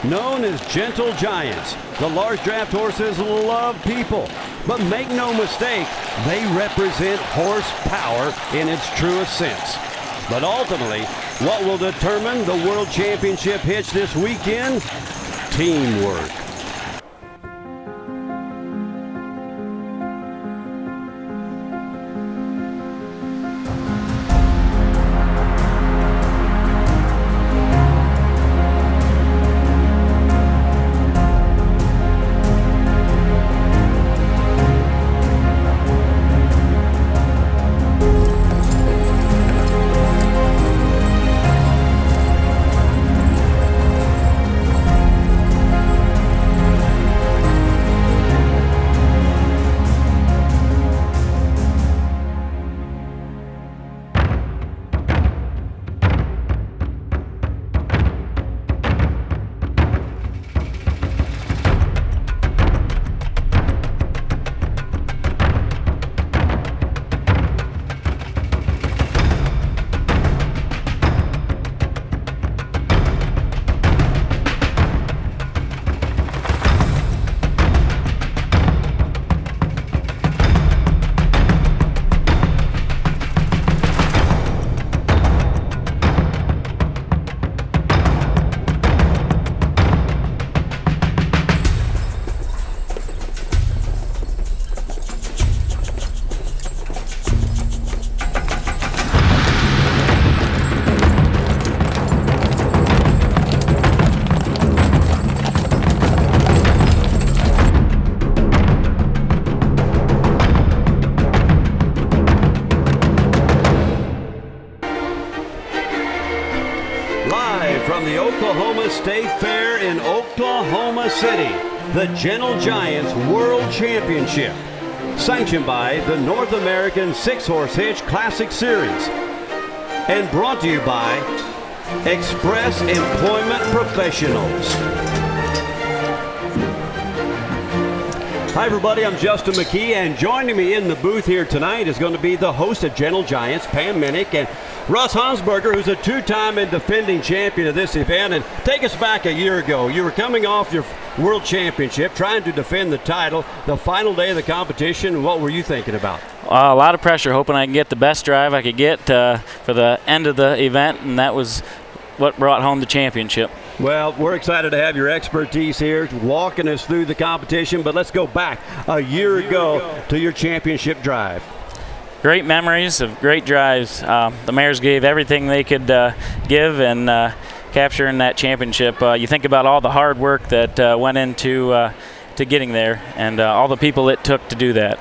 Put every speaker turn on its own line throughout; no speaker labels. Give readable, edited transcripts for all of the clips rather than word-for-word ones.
Known as gentle giants, the large draft horses love people. But make no mistake, they represent horsepower in its truest sense. But ultimately, what will determine the World Championship Hitch this weekend? Teamwork. From the Oklahoma State Fair in Oklahoma City, the Gentle Giants World Championship, sanctioned by the North American Six-Horse Hitch Classic Series, and brought to you by Express Employment Professionals. Hi everybody, I'm Justin McKee, and joining me in the booth here tonight is going to be the host of Gentle Giants, Pam Minnick, and Russ Hansberger, who's a two-time and defending champion of this event. And take us back a year ago. You were coming off your World Championship, trying to defend the title, the final day of the competition. What were you thinking about?
A lot of pressure, hoping I could get the best drive I could get for the end of the event, and that was what brought home the championship.
Well, we're excited to have your expertise here walking us through the competition, but let's go back a year ago to your championship drive.
Great memories of great drives. The mares gave everything they could give, and capturing that championship. You think about all the hard work that went into to getting there, and all the people it took to do that.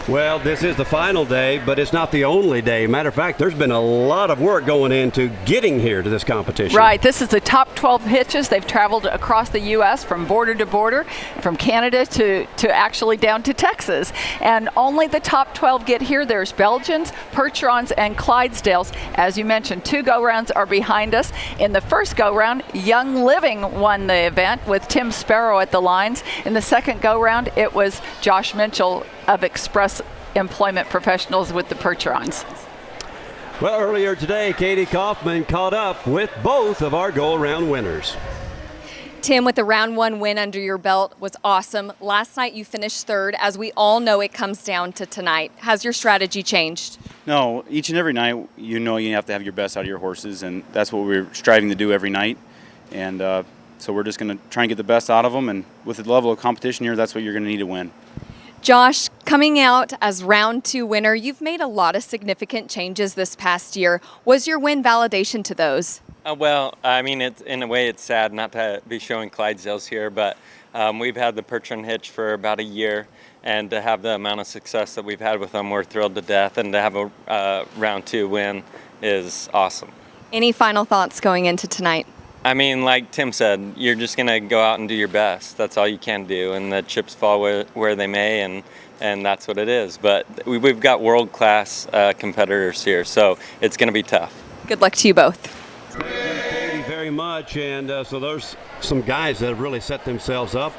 Well, this is the final day, but it's not the only day. Matter of fact, there's been a lot of work going into getting here to this competition.
Right. This is the top 12 hitches. They've traveled across the U.S. from border to border, from Canada to actually down to Texas. And only the top 12 get here. There's Belgians, Percherons, and Clydesdales. As you mentioned, 2 go-rounds are behind us. In the first go-round, Young Living won the event with Tim Sparrow at the lines. In the second go-round, it was Josh Mitchell of Express Employment Professionals with the Percherons.
Well, earlier today, Katie Kaufman caught up with both of our go-around winners.
Tim, with the round 1 win under your belt was awesome. Last night you finished third. As we all know, it comes down to tonight. Has your strategy changed?
No, each and every night you know you have to have your best out of your horses, and that's what we're striving to do every night. And so we're just going to try and get the best out of them, and with the level of competition here, that's what you're going to need to win.
Josh, coming out as round 2 winner, you've made a lot of significant changes this past year. Was your win validation to those?
Well, I mean, in a way it's sad not to be showing Clydesdales here, but we've had the Percheron hitch for about a year, and to have the amount of success that we've had with them, we're thrilled to death, and to have a round 2 win is awesome. Any final thoughts going into tonight? I mean, like Tim said, you're just going to go out and do your best. That's all you can do, and the chips fall where they may, and that's what it is. But we've got world-class competitors here, so it's going to be tough. Good luck to you both.
Thank you, Katie, very much. And so there's some guys that have really set themselves up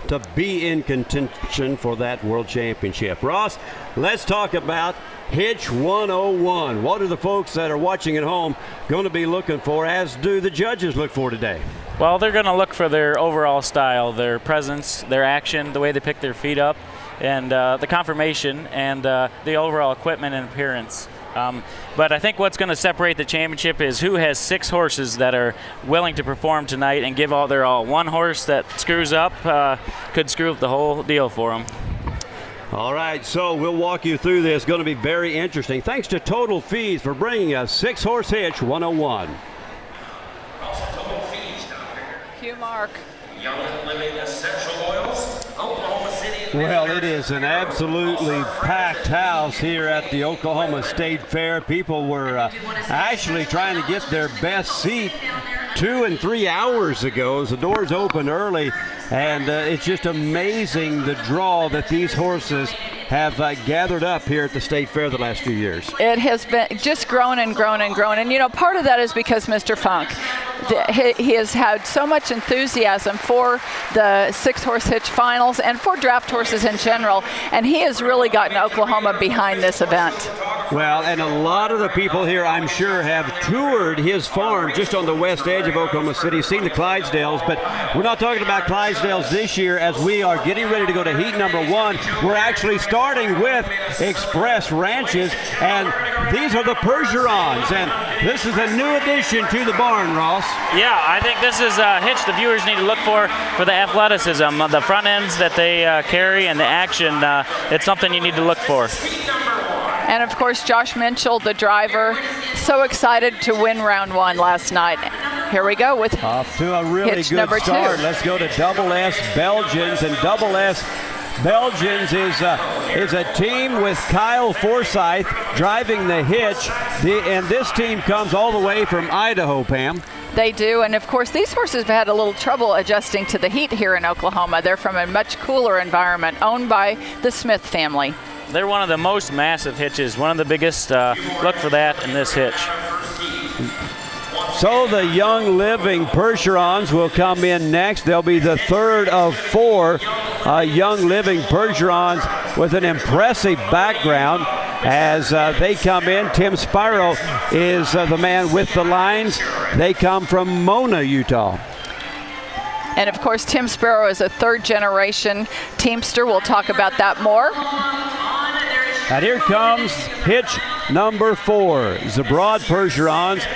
to be in contention for that world championship. Ross, let's talk about Hitch 101. What are the folks that are watching at home going to be looking for, as do the judges look for today?
Well, they're going to look for their overall style, their presence, their action, the way they pick their feet up, and the conformation and the overall equipment and appearance. But I think what's going to separate the championship is who has 6 horses that are willing to perform tonight and give all their all. One horse that screws up could screw up the whole deal for them.
All right, so we'll walk you through this. Going to be very interesting. Thanks to Total Fees for bringing us 6-horse Hitch 101.
Hugh Mark.
Young and Living Essential Oils, Oklahoma City.
Well, it is an absolutely packed house here at the Oklahoma State Fair. People were actually trying to get their best seat 2 and 3 hours ago as the doors opened early, and it's just amazing the draw that these horses have gathered up here at the State Fair the last few years.
It has been just grown and grown and grown. And, you know, part of that is because Mr. Funk, he has had so much enthusiasm for the 6-horse hitch finals and for draft horses in general. And he has really gotten Oklahoma behind this event.
Well, and a lot of the people here, I'm sure, have toured his farm just on the west edge of Oklahoma City, seen the Clydesdales, but we're not talking about Clydesdales this year as we are getting ready to go to heat number 1. We're actually starting with Express Ranches, and these are the Percherons, and this is a new addition to the barn, Ross.
Yeah, I think this is a hitch the viewers need to look for the athleticism, the front ends that they carry, and the action. It's something you need to look for.
And of course, Josh Minchell, the driver, so excited to win round 1 last night. Here we go with
off to a really
Hitch
good
number
start.
2.
Let's go to Double S Belgians, and Double S Belgians is a team with Kyle Forsyth driving the hitch, and this team comes all the way from Idaho, Pam.
They do, and of course these horses have had a little trouble adjusting to the heat here in Oklahoma. They're from a much cooler environment, owned by the Smith family.
They're one of the most massive hitches, one of the biggest. Look for that in this hitch.
So the Young Living Percherons will come in next. They'll be the third of 4 Young Living Percherons with an impressive background as they come in. Tim Spiro is the man with the lines. They come from Mona, Utah.
And of course, Tim Sparrow is a 3rd-generation teamster. We'll talk about that more.
And here comes hitch number 4, Zabrod Percherons.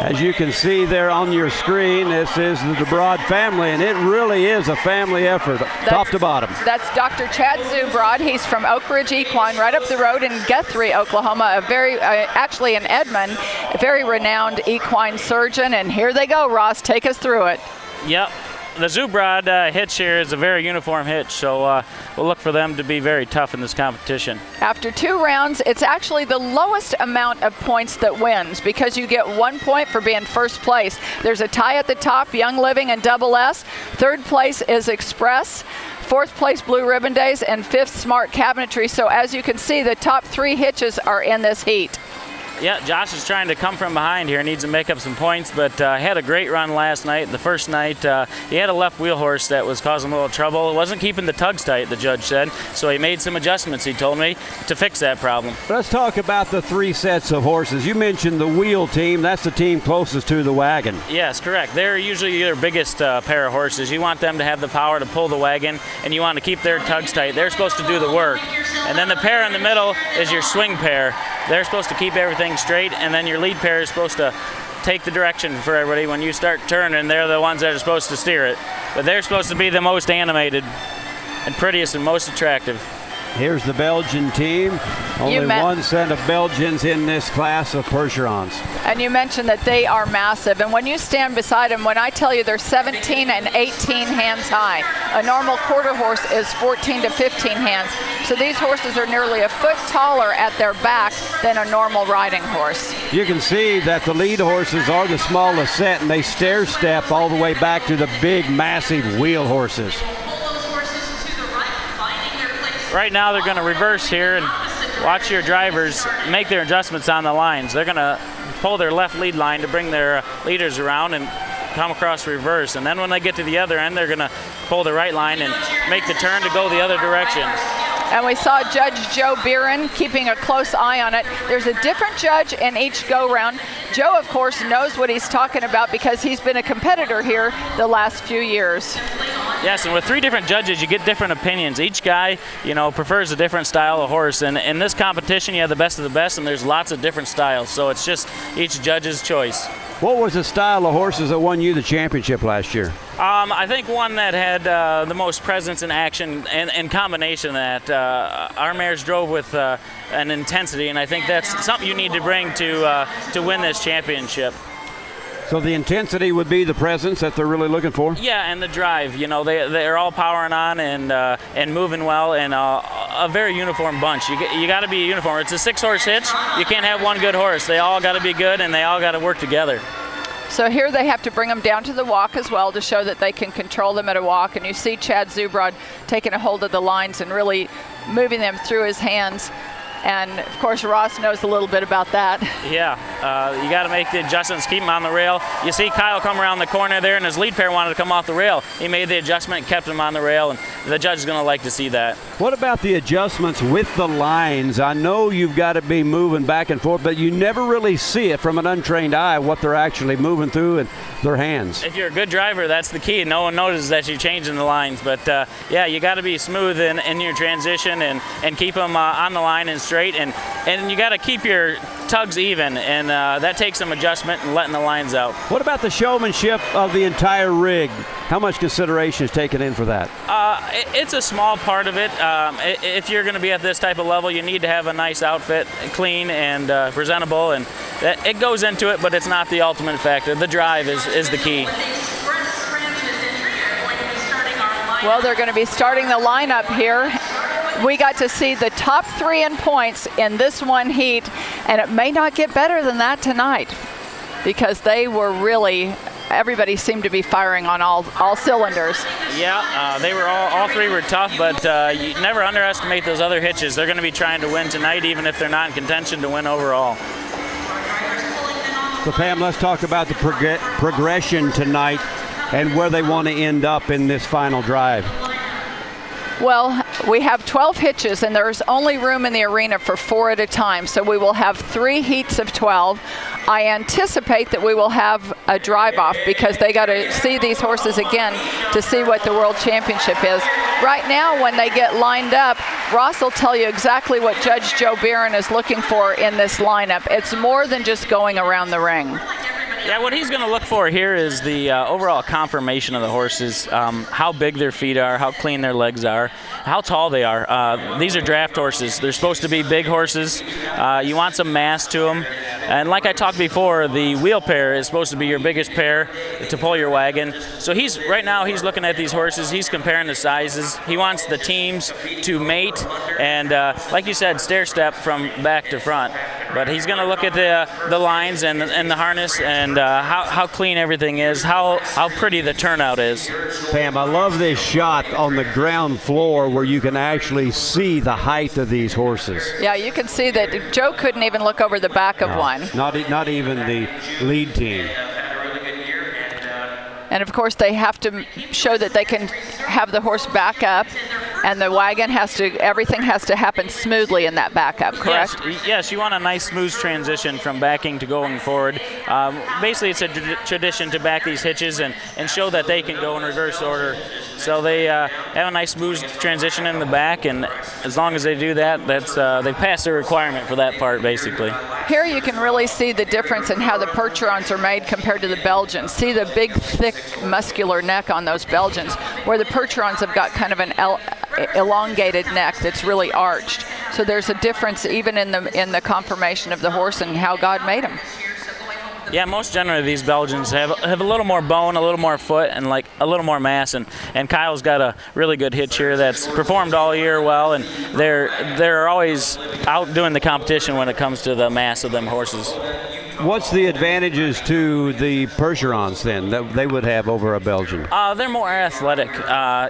As you can see there on your screen, this is the DeBrod family, and it really is a family effort, top to bottom.
That's Dr. Chad Zubrod. He's from Oak Ridge Equine, right up the road in Guthrie, Oklahoma, a very, actually in Edmond, a very renowned equine surgeon. And here they go, Ross, take us through it.
Yep. The Zubrod hitch here is a very uniform hitch, so we'll look for them to be very tough in this competition.
After 2 rounds, it's actually the lowest amount of points that wins because you get 1 point for being first place. There's a tie at the top, Young Living and Double S. 3rd place is Express. 4th place, Blue Ribbon Days, and 5th, Smart Cabinetry. So as you can see, the top 3 hitches are in this heat.
Yeah, Josh is trying to come from behind here. Needs to make up some points, but had a great run last night. The first night, he had a left wheel horse that was causing a little trouble. It wasn't keeping the tugs tight, the judge said, so he made some adjustments, he told me, to fix that problem.
Let's talk about the 3 sets of horses. You mentioned the wheel team. That's the team closest to the wagon.
Yes, correct. They're usually your biggest pair of horses. You want them to have the power to pull the wagon, and you want to keep their tugs tight. They're supposed to do the work. And then the pair in the middle is your swing pair. They're supposed to keep everything straight, and then your lead pair is supposed to take the direction for everybody. When you start turning, they're the ones that are supposed to steer it. But they're supposed to be the most animated and prettiest and most attractive.
Here's the Belgian team. Only 1 set of Belgians in this class of Percherons.
And you mentioned that they are massive. And when you stand beside them, when I tell you they're 17 and 18 hands high, a normal quarter horse is 14 to 15 hands. So these horses are nearly a foot taller at their back than a normal riding horse.
You can see that the lead horses are the smallest set, and they stair step all the way back to the big, massive wheel horses.
Right now they're going to reverse here and watch your drivers make their adjustments on the lines. They're going to pull their left lead line to bring their leaders around and come across reverse. And then when they get to the other end, they're going to pull the right line and make the turn to go the other direction.
And we saw Judge Joe Beeren keeping a close eye on it. There's a different judge in each go-round. Joe, of course, knows what he's talking about because he's been a competitor here the last few years.
Yes, and with 3 different judges, you get different opinions. Each guy, prefers a different style of horse. And in this competition, you have the best of the best, and there's lots of different styles. So it's just each judge's choice.
What was the style of horses that won you the championship last year?
I think one that had the most presence in action and combination that our mares drove with an intensity, and I think that's something you need to bring to win this championship.
So the intensity would be the presence that they're really looking for?
Yeah, and the drive. They're all powering on and moving well, and a very uniform bunch. You got to be uniform. It's a 6-horse hitch. You can't have one good horse. They all got to be good, and they all got to work together.
So here they have to bring them down to the walk as well to show that they can control them at a walk. And you see Chad Zubrod taking a hold of the lines and really moving them through his hands. And of course, Ross knows a little bit about that.
Yeah, you got to make the adjustments, keep him on the rail. You see Kyle come around the corner there, and his lead pair wanted to come off the rail. He made the adjustment, kept him on the rail, and the judge is going to like to see that.
What about the adjustments with the lines? I know you've got to be moving back and forth, but you never really see it from an untrained eye what they're actually moving through in their hands.
If you're a good driver, that's the key. No one notices that you're changing the lines. But yeah, you got to be smooth in your transition and keep them on the line and straight, and you got to keep your tugs even, and that takes some adjustment and letting the lines out.
What about the showmanship of the entire rig? How much consideration is taken in for that?
It's a small part of it. If you're going to be at this type of level, you need to have a nice outfit, clean and presentable, and it goes into it, but it's not the ultimate factor. The drive is the key.
Well, they're going to be starting the lineup here. We got to see the top 3 in points in this one heat, and it may not get better than that tonight because they were really, everybody seemed to be firing on all cylinders.
Yeah, they were all 3 were tough, but you never underestimate those other hitches. They're going to be trying to win tonight, even if they're not in contention to win overall.
So Pam, let's talk about the progression tonight and where they want to end up in this final drive.
Well, we have 12 hitches, and there's only room in the arena for 4 at a time, so we will have 3 heats of 12. I anticipate that we will have a drive-off because they got to see these horses again to see what the World Championship is. Right now, when they get lined up, Ross will tell you exactly what Judge Joe Beeren is looking for in this lineup. It's more than just going around the ring.
Yeah, what he's going to look for here is the overall conformation of the horses, how big their feet are, how clean their legs are, how tall they are. These are draft horses. They're supposed to be big horses. You want some mass to them. And like I talked before, the wheel pair is supposed to be your biggest pair to pull your wagon. So right now he's looking at these horses. He's comparing the sizes. He wants the teams to mate and, like you said, stair step from back to front. But he's going to look at the lines and the harness and how clean everything is, how pretty the turnout is.
Pam, I love this shot on the ground floor where you can actually see the height of these horses.
Yeah, you can see that Joe couldn't even look over the back of one.
Not even the lead team.
And of course, they have to show that they can have the horse back up, and the wagon everything has to happen smoothly in that backup, correct?
Yes, you want a nice smooth transition from backing to going forward. Basically, it's a tradition to back these hitches and show that they can go in reverse order. So they have a nice smooth transition in the back, and as long as they do that, they've passed the requirement for that part, basically.
Here you can really see the difference in how the Percherons are made compared to the Belgians. See the big, thick, muscular neck on those Belgians, where the Percherons have got kind of an elongated neck that's really arched. So there's a difference even in the conformation of the horse and how God made them.
Yeah, most generally these Belgians have a little more bone, a little more foot, and like a little more mass. And Kyle's got a really good hitch here that's performed all year well, and they're always out doing the competition when it comes to the mass of them horses.
What's the advantages to the Percherons then that they would have over a Belgian?
They're more athletic.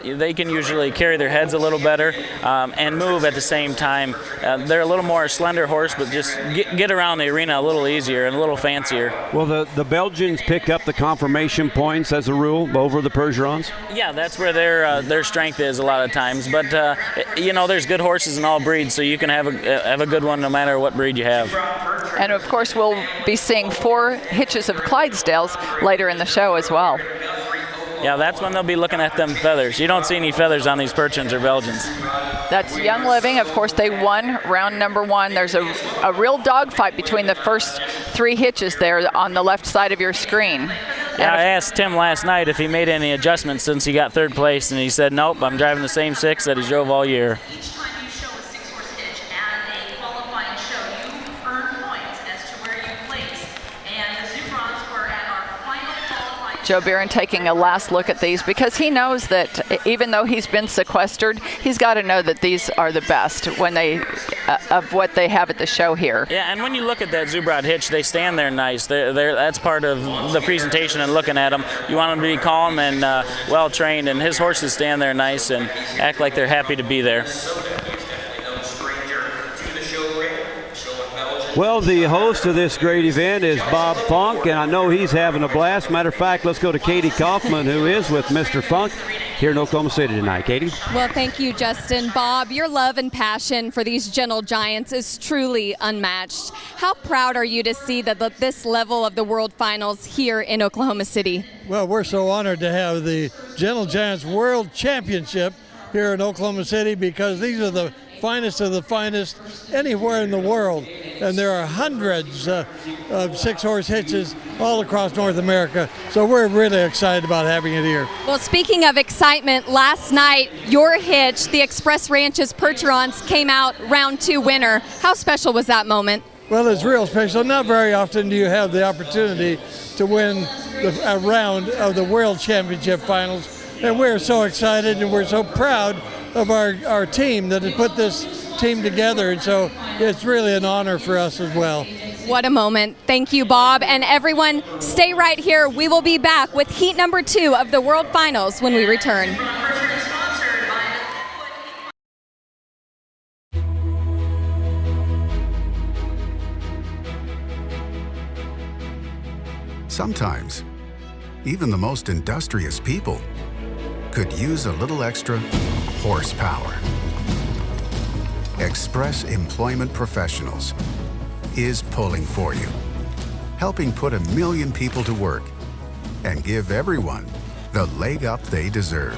They can usually carry their heads a little better and move at the same time. They're a little more slender horse, but just get around the arena a little easier and a little fancier.
Well, the Belgians pick up the Conformation points as a rule over the Percherons?
Yeah, that's where their strength is a lot of times. But there's good horses in all breeds, so you can have a good one no matter what breed you have.
And of course, we'll be seeing 4 hitches of Clydesdales later in the show as well.
Yeah, that's when they'll be looking at them feathers. You don't see any feathers on these Percherons or Belgians.
That's Young Living. Of course, they won round number 1. There's a real dogfight between the first 3 hitches there on the left side of your screen.
Yeah, I asked Tim last night if he made any adjustments since he got 3rd place, and he said, nope, I'm driving the same 6 that he drove all year.
Each time you show a 6-horse hitch at a qualifying show, you earn points as to where you place. And the Zubrons were at our final qualifying
Joe Barron taking a last look at these because he knows that even though he's been sequestered, he's got to know that these are the best when of what they have at the show here.
Yeah, and when you look at that Zubrod hitch, they stand there nice. That's part of the presentation and looking at them. You want them to be calm and well trained, and his horses stand there nice and act like they're happy to be there.
Well, the host of this great event is Bob Funk, and I know he's having a blast. Matter of fact, let's go to Katie Kaufman, who is with Mr. Funk here in Oklahoma City tonight. Katie?
Well, thank you, Justin. Bob, your love and passion for these gentle giants is truly unmatched. How proud are you to see this level of the World Finals here in Oklahoma City?
Well, we're so honored to have the Gentle Giants World Championship here in Oklahoma City because these are the finest of the finest anywhere in the world. And there are hundreds of 6-horse hitches all across North America. So we're really excited about having it here.
Well, speaking of excitement, last night your hitch, the Express Ranches Percherons, came out round 2 winner. How special was that moment?
Well, it's real special. Not very often do you have the opportunity to win a round of the World Championship Finals. And we're so excited and we're so proud of our team that has put this team together, and so it's really an honor for us as well.
What a moment. Thank you, Bob. And everyone, stay right here. We will be back with heat number 2 of the World Finals when we return.
Sometimes, even the most industrious people could use a little extra horsepower. Express Employment Professionals is pulling for you, helping put 1 million people to work and give everyone the leg up they deserve.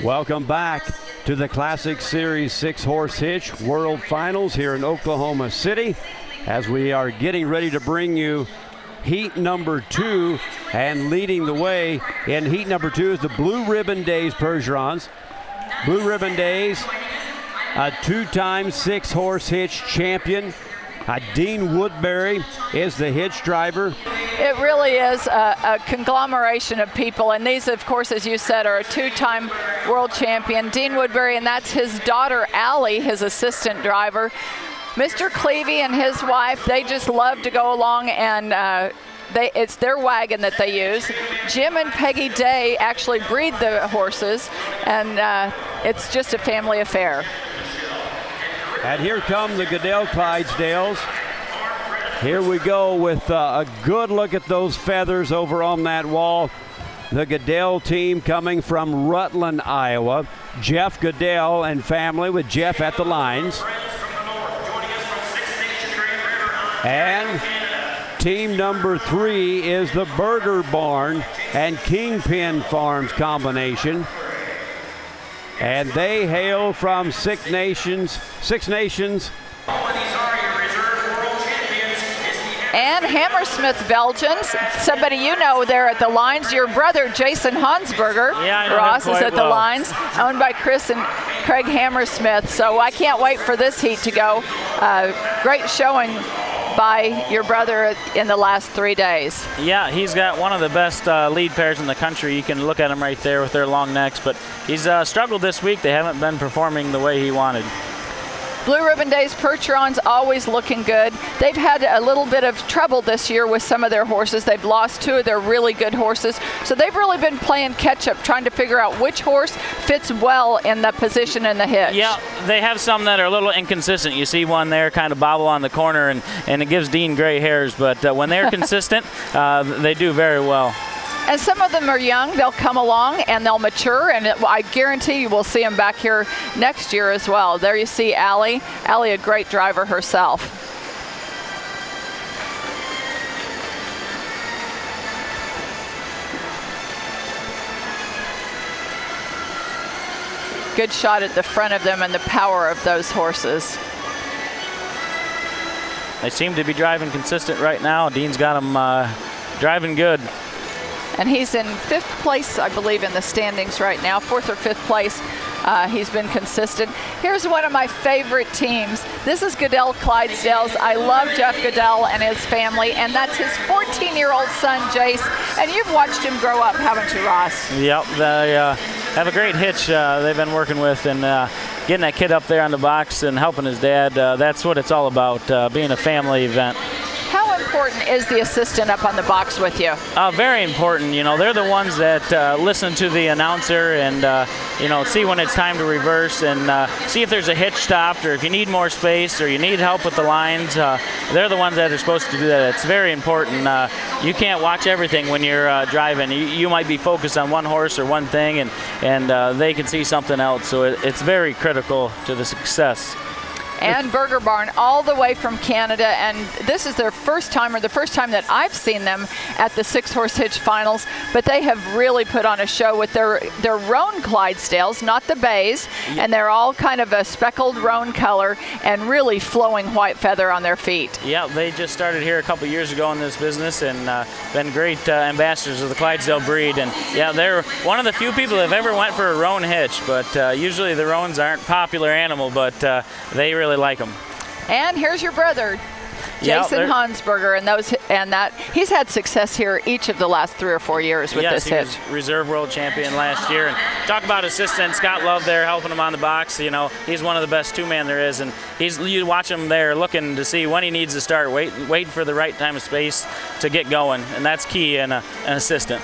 Welcome back to the Classic Series 6-horse hitch World Finals here in Oklahoma City as we are getting ready to bring you heat number 2, and leading the way in heat number 2 is the Blue Ribbon Days Percherons. Blue Ribbon Days, a 2-time 6-horse hitch champion. Dean Woodbury is the hitch driver.
It really is a conglomeration of people, and these, of course, as you said, are a 2-time world champion. Dean Woodbury, and that's his daughter, Allie, his assistant driver. Mr. Clevey and his wife, they just love to go along, and it's their wagon that they use. Jim and Peggy Day actually breed the horses, and it's just a family affair.
And here come the Goodell Clydesdales. Here we go with a good look at those feathers over on that wall. The Goodell team coming from Rutland, Iowa. Jeff Goodell and family with Jeff at the lines. And team number 3 is the Burger Barn and Kingpin Farms combination. And they hail from Six Nations.
And Hammersmith Belgians, somebody you know there at the lines, your brother Jason Hansberger,
yeah, I know
Ross,
him
is
quite
at the
well.
lines, owned by Chris and Craig Hammersmith. So I can't wait for this heat to go. Great showing by your brother in the last 3 days.
Yeah, he's got one of the best lead pairs in the country. You can look at them right there with their long necks, but he's struggled this week. They haven't been performing the way he wanted.
Blue Ribbon Days Percheron's always looking good. They've had a little bit of trouble this year with some of their horses. They've lost 2 of their really good horses. So they've really been playing catch up, trying to figure out which horse fits well in the position in the hitch.
Yeah, they have some that are a little inconsistent. You see one there kind of bobble on the corner, and it gives Dean gray hairs. But when they're consistent, they do very well.
And some of them are young. They'll come along and they'll mature, and I guarantee you will see them back here next year as well. There you see Allie. Allie, a great driver herself. Good shot at the front of them and the power of those horses.
They seem to be driving consistent right now. Dean's got them driving good.
And he's in 5th place, I believe, in the standings right now, 4th or 5th place. He's been consistent. Here's one of my favorite teams. This is Goodell Clydesdales. I love Jeff Goodell and his family, and that's his 14-year-old son, Jace. And you've watched him grow up, haven't you, Ross?
Yep, they have a great hitch they've been working with, and getting that kid up there on the box and helping his dad, that's what it's all about, being a family event.
How important is the assistant up on the box with you?
Very important. You know, they're the ones that listen to the announcer and, you know, see when it's time to reverse and see if there's a hitch stopped or if you need more space or you need help with the lines. They're the ones that are supposed to do that. It's very important. You can't watch everything when you're driving. You might be focused on one horse or one thing, and they can see something else. So it's very critical to the success.
And Burger Barn all the way from Canada, and this is their first time, or the first time that I've seen them at the 6-horse hitch finals, but they have really put on a show with their roan Clydesdales, not the bays, and they're all kind of a speckled roan color and really flowing white feather on their feet.
Yeah, they just started here a couple years ago in this business and been great ambassadors of the Clydesdale breed, and yeah, they're one of the few people that have ever went for a roan hitch, but usually the roans aren't a popular animal, but they really like them.
And here's your brother, Jason Hansberger, and that he's had success here each of the last 3 or 4 years with this hitch.
Yes, he was reserve world champion last year. And talk about assistant, Scott Love there helping him on the box. You know, he's one of the best 2-man there is, and you watch him there looking to see when he needs to start, waiting for the right time of space to get going, and that's key in an assistant.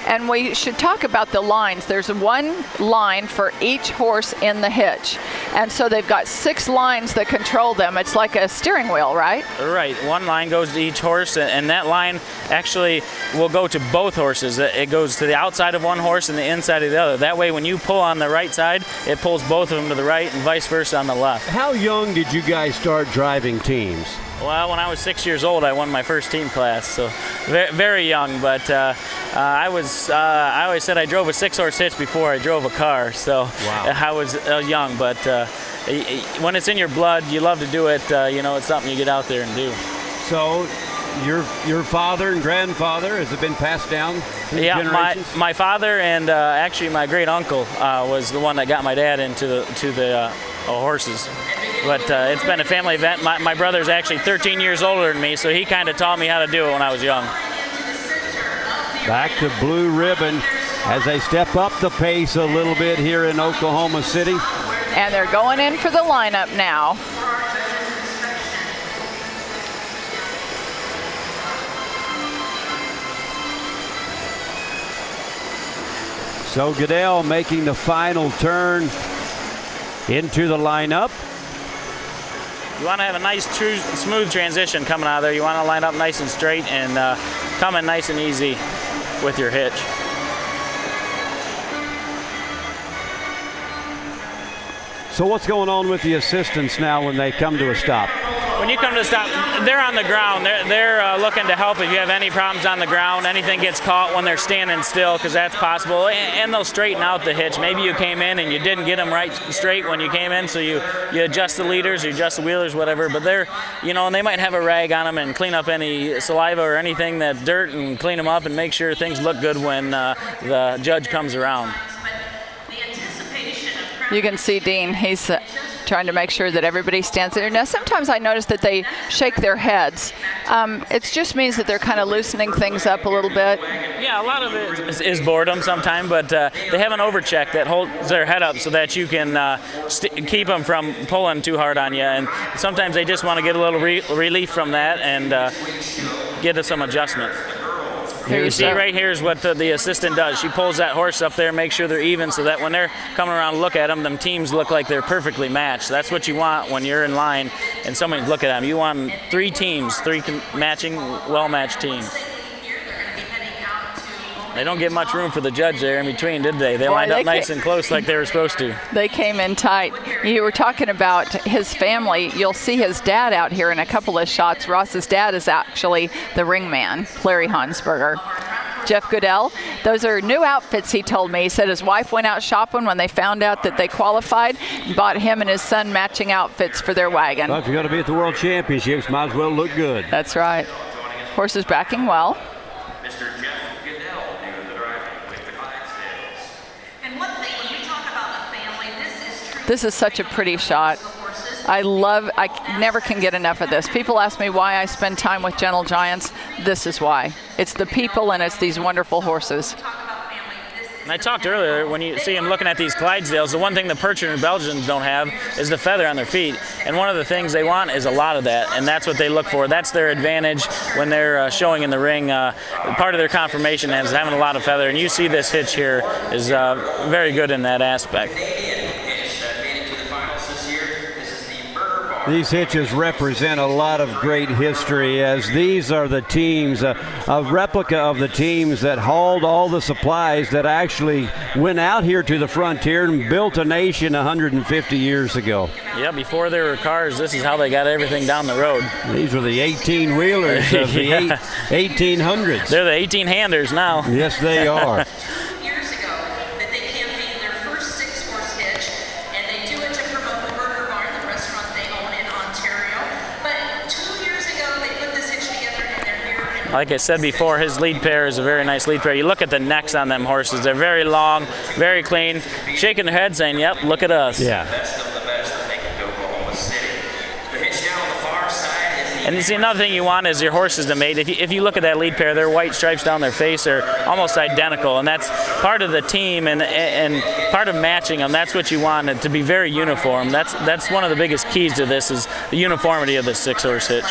And we should talk about the lines. There's one line for each horse in the hitch. And so they've got 6 lines that control them. It's like a steering wheel, right?
Right. One line goes to each horse, and that line actually will go to both horses. It goes to the outside of one horse and the inside of the other. That way, when you pull on the right side, it pulls both of them to the right and vice versa on the left.
How young did you guys start driving teams?
Well, when I was 6 years old, I won my first team class, so very, very young. But I always said I drove a 6-horse hitch before I drove a car, so wow. I was young. But when it's in your blood, you love to do it. You know, it's something you get out there and do.
So your father and grandfather, has it been passed down through generations?
my father and actually my great uncle was the one that got my dad into the horses. But it's been a family event. My brother's actually 13 years older than me, so he kind of taught me how to do it when I was young.
Back to Blue Ribbon as they step up the pace a little bit here in Oklahoma City.
And they're going in for the lineup now.
So Goodell making the final turn into the lineup.
You want to have a nice, true, smooth transition coming out of there. You want to line up nice and straight and come in nice and easy with your hitch.
So what's going on with the assistants now when they come to a stop?
When you come to a stop, they're on the ground. They're looking to help if you have any problems on the ground. Anything gets caught when they're standing still, because that's possible. And they'll straighten out the hitch. Maybe you came in and you didn't get them right straight when you came in, so you adjust the leaders, you adjust the wheelers, whatever. But they're, you know, and they might have a rag on them and clean up any saliva or anything that's dirt and clean them up and make sure things look good when the judge comes around.
You can see Dean, he's trying to make sure that everybody stands there. Now, sometimes I notice that they shake their heads. It just means that they're kind of loosening things up a little bit.
Yeah, a lot of it is boredom sometimes, but they have an overcheck that holds their head up so that you can keep them from pulling too hard on you. And sometimes they just want to get a little relief from that and get some adjustment.
Here
You see right here is what the assistant does. She pulls that horse up there, make sure they're even, so that when they're coming around to look at them teams look like they're perfectly matched. That's what you want when you're in line and somebody's looking at them. You want three matching, well-matched teams. They don't get much room for the judge there in between, did they? They lined up nice and close like they were supposed to.
They came in tight. You were talking about his family. You'll see his dad out here in a couple of shots. Ross's dad is actually the ring man, Larry Hansberger. Jeff Goodell, those are new outfits, he told me. He said his wife went out shopping when they found out that they qualified and bought him and his son matching outfits for their wagon.
Well, if you're going to be at the World Championships, might as well look good.
That's right. Horse is backing well. This is such a pretty shot. I never can get enough of this. People ask me why I spend time with Gentle Giants. This is why. It's the people and it's these wonderful horses.
And I talked earlier, when you see them looking at these Clydesdales, the one thing the Percher and Belgians don't have is the feather on their feet. And one of the things they want is a lot of that, and that's what they look for. That's their advantage when they're showing in the ring. Part of their conformation is having a lot of feather, and you see this Hitch here is very good in that aspect.
These hitches represent a lot of great history, as these are the teams, a replica of the teams that hauled all the supplies that actually went out here to the frontier and built a nation 150 years ago.
Yeah, before there were cars, this is how they got everything down the road.
These were the 18-wheelers of the 1800s.
They're the 18-handers now.
Yes, they are.
Like I said before, his lead pair is a very nice lead pair. You look at the necks on them horses. They're very long, very clean, shaking their head saying, yep, look at us.
Yeah.
And you see, another thing you want is your horses to mate. If you look at that lead pair, their white stripes down their face are almost identical, and that's part of the team and part of matching them. That's what you want, it to be very uniform. That's one of the biggest keys to this, is the uniformity of this 6-horse hitch.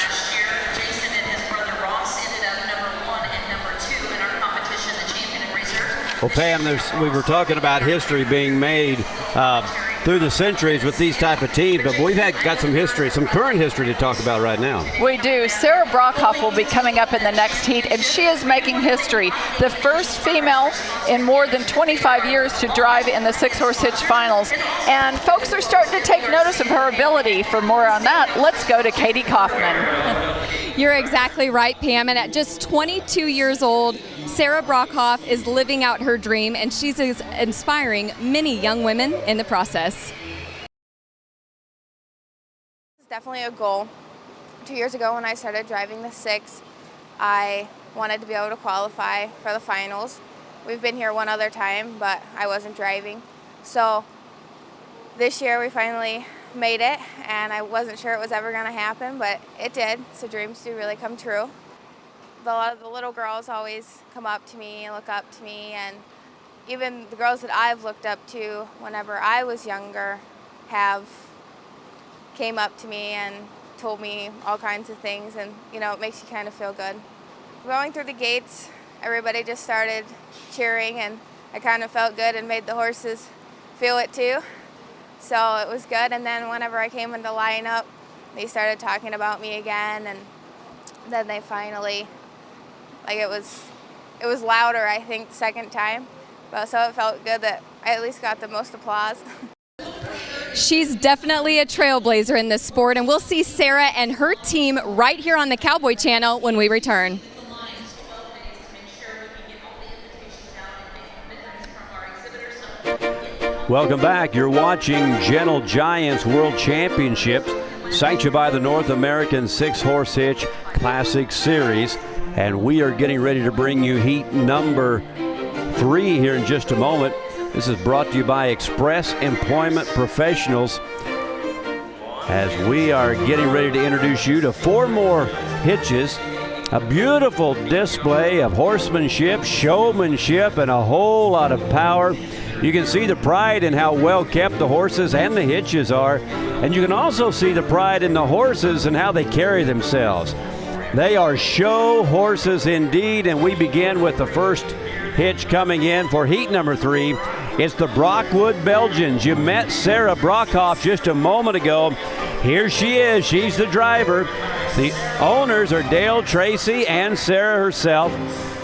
Well, Pam, we were talking about history being made through the centuries with these type of teams, but we've got some history, some current history to talk about right now.
We do. Sarah Brockhoff will be coming up in the next heat, and she is making history. The first female in more than 25 years to drive in the 6-horse hitch finals. And folks are starting to take notice of her ability. For more on that, let's go to Katie Kaufman.
You're exactly right, Pam. And at just 22 years old, Sarah Brockhoff is living out her dream, and she's inspiring many young women in the process.
It's definitely a goal. 2 years ago when I started driving the 6, I wanted to be able to qualify for the finals. We've been here one other time, but I wasn't driving. So this year we finally made it, and I wasn't sure it was ever going to happen, but it did. So dreams do really come true. A lot of the little girls always come up to me and look up to me, and even the girls that I've looked up to whenever I was younger have came up to me and told me all kinds of things, and it makes you kind of feel good. Going through the gates, everybody just started cheering, and I kind of felt good and made the horses feel it too. So it was good, and then whenever I came into lineup, they started talking about me again, and then they finally, it was louder, I think, the second time, but so it felt good that I at least got the most applause.
She's definitely a trailblazer in this sport, and we'll see Sarah and her team right here on the Cowboy Channel when we return.
Welcome back. You're watching Gentle Giants World Championships, sanctioned by the North American 6-horse hitch Classic Series. And we are getting ready to bring you heat number 3 here in just a moment. This is brought to you by Express Employment Professionals. as we are getting ready to introduce you to 4 more hitches. A beautiful display of horsemanship, showmanship, and a whole lot of power. You can see the pride in how well kept the horses and the hitches are, and you can also see the pride in the horses and how they carry themselves. They are show horses indeed, and we begin with the first hitch coming in for heat number 3. It's the Brockwood Belgians. You met Sarah Brockhoff just a moment ago. Here she is. She's the driver. The owners are Dale Tracy and Sarah herself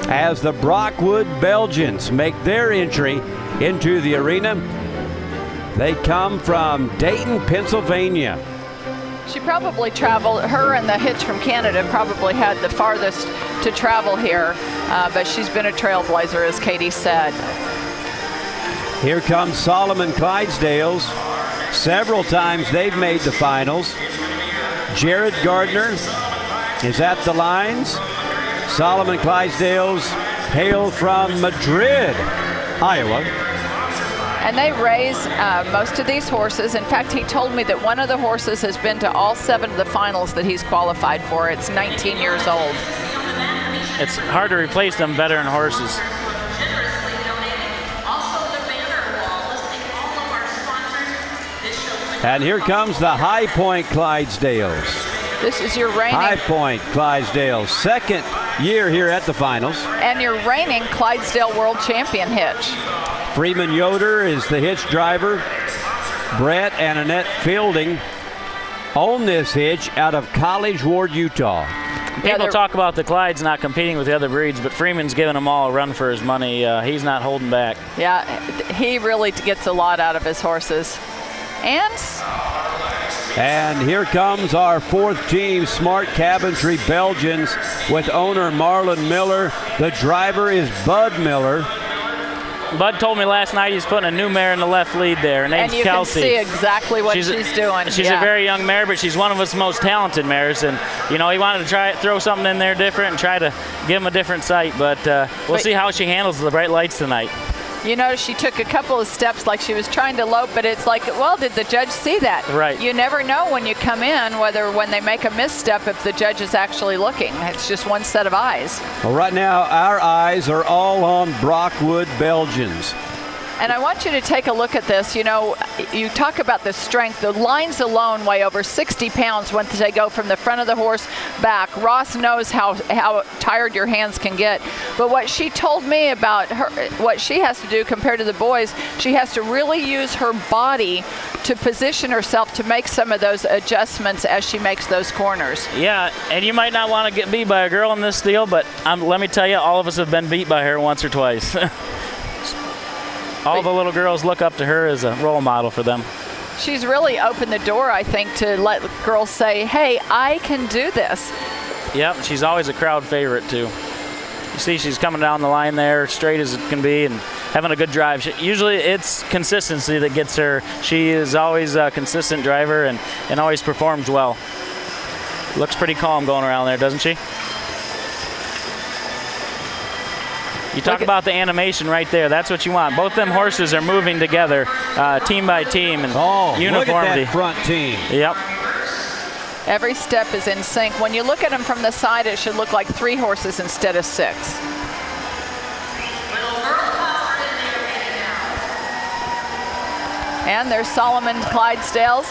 as the Brockwood Belgians make their entry into the arena. They come from Dayton, Pennsylvania.
She probably traveled, her and the hitch from Canada probably had the farthest to travel here, but she's been a trailblazer, as Katie said.
Here comes Solomon Clydesdales. Several times they've made the finals. Jared Gardner is at the lines. Solomon Clydesdales hail from Madrid, Iowa.
And they raise most of these horses. In fact, he told me that one of the horses has been to all 7 of the finals that he's qualified for. It's 19 years old.
It's hard to replace them veteran horses.
And here comes the High Point Clydesdales.
This is your reigning
High Point Clydesdales, second year here at the finals.
and your reigning Clydesdale World Champion hitch.
Freeman Yoder is the hitch driver. Brett and Annette Fielding own this hitch out of College Ward, Utah.
People talk about the Clydes not competing with the other breeds, but Freeman's giving them all a run for his money. He's not holding back.
Yeah, he really gets a lot out of his horses.
And here comes our 4th team, Smart Cabinetry Belgians, with owner Marlon Miller. The driver is Bud Miller.
Bud told me last night he's putting a new mare in the left lead there. Her name's
and you
Kelsey.
can see exactly what she's doing.
She's a very young mare, but she's one of his most talented mares. And, you know, he wanted to throw something in there different and try to give him a different sight. But we'll see how she handles the bright lights tonight.
You notice she took a couple of steps like she was trying to lope, but it's like, well, did the judge see that?
Right.
You never know when you come in when they make a misstep if the judge is actually looking. It's just one set of eyes.
Well, right now our eyes are all on Brockwood Belgians.
And I want you to take a look at this. You know, you talk about the strength. The lines alone weigh over 60 pounds when they go from the front of the horse back. Ross knows how tired your hands can get. But what she told me about her, what she has to do compared to the boys, she has to really use her body to position herself to make some of those adjustments as she makes those corners.
Yeah, and you might not want to get beat by a girl in this deal, but let me tell you, all of us have been beat by her once or twice. All the little girls look up to her as a role model for them.
She's really opened the door, I think, to let girls say, hey, I can do this.
Yep, she's always a crowd favorite, too. You see she's coming down the line there, straight as it can be, and having a good drive. Usually it's consistency that gets her. She is always a consistent driver and always performs well. Looks pretty calm going around there, doesn't she? You talk about the animation right there. That's what you want. Both them horses are moving together, team by team, and uniformity.
Look at that front team.
Yep.
Every step is in sync. When you look at them from the side, it should look like 3 horses instead of 6. And there's Solomon Clydesdales.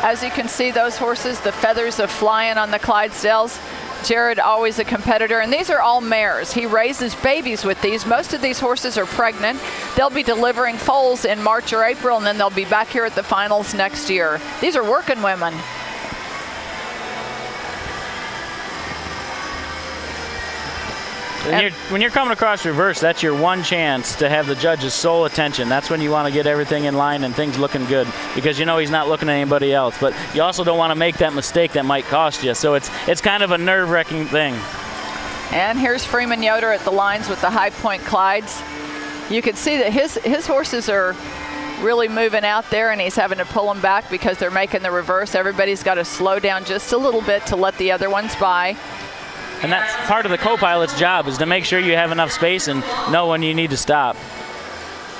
As you can see, those horses, the feathers are flying on the Clydesdales. Jared, always a competitor, and these are all mares. He raises babies with these. Most of these horses are pregnant. They'll be delivering foals in March or April, and then they'll be back here at the finals next year. These are working women.
When you're coming across reverse, that's your one chance to have the judge's sole attention. That's when you want to get everything in line and things looking good, because you know he's not looking at anybody else. But you also don't want to make that mistake that might cost you. So it's kind of a nerve-wracking thing.
And here's Freeman Yoder at the lines with the High Point Clydes. You can see that his horses are really moving out there, and he's having to pull them back because they're making the reverse. Everybody's got to slow down just a little bit to let the other ones by.
And that's part of the co-pilot's job, is to make sure you have enough space and know when you need to stop.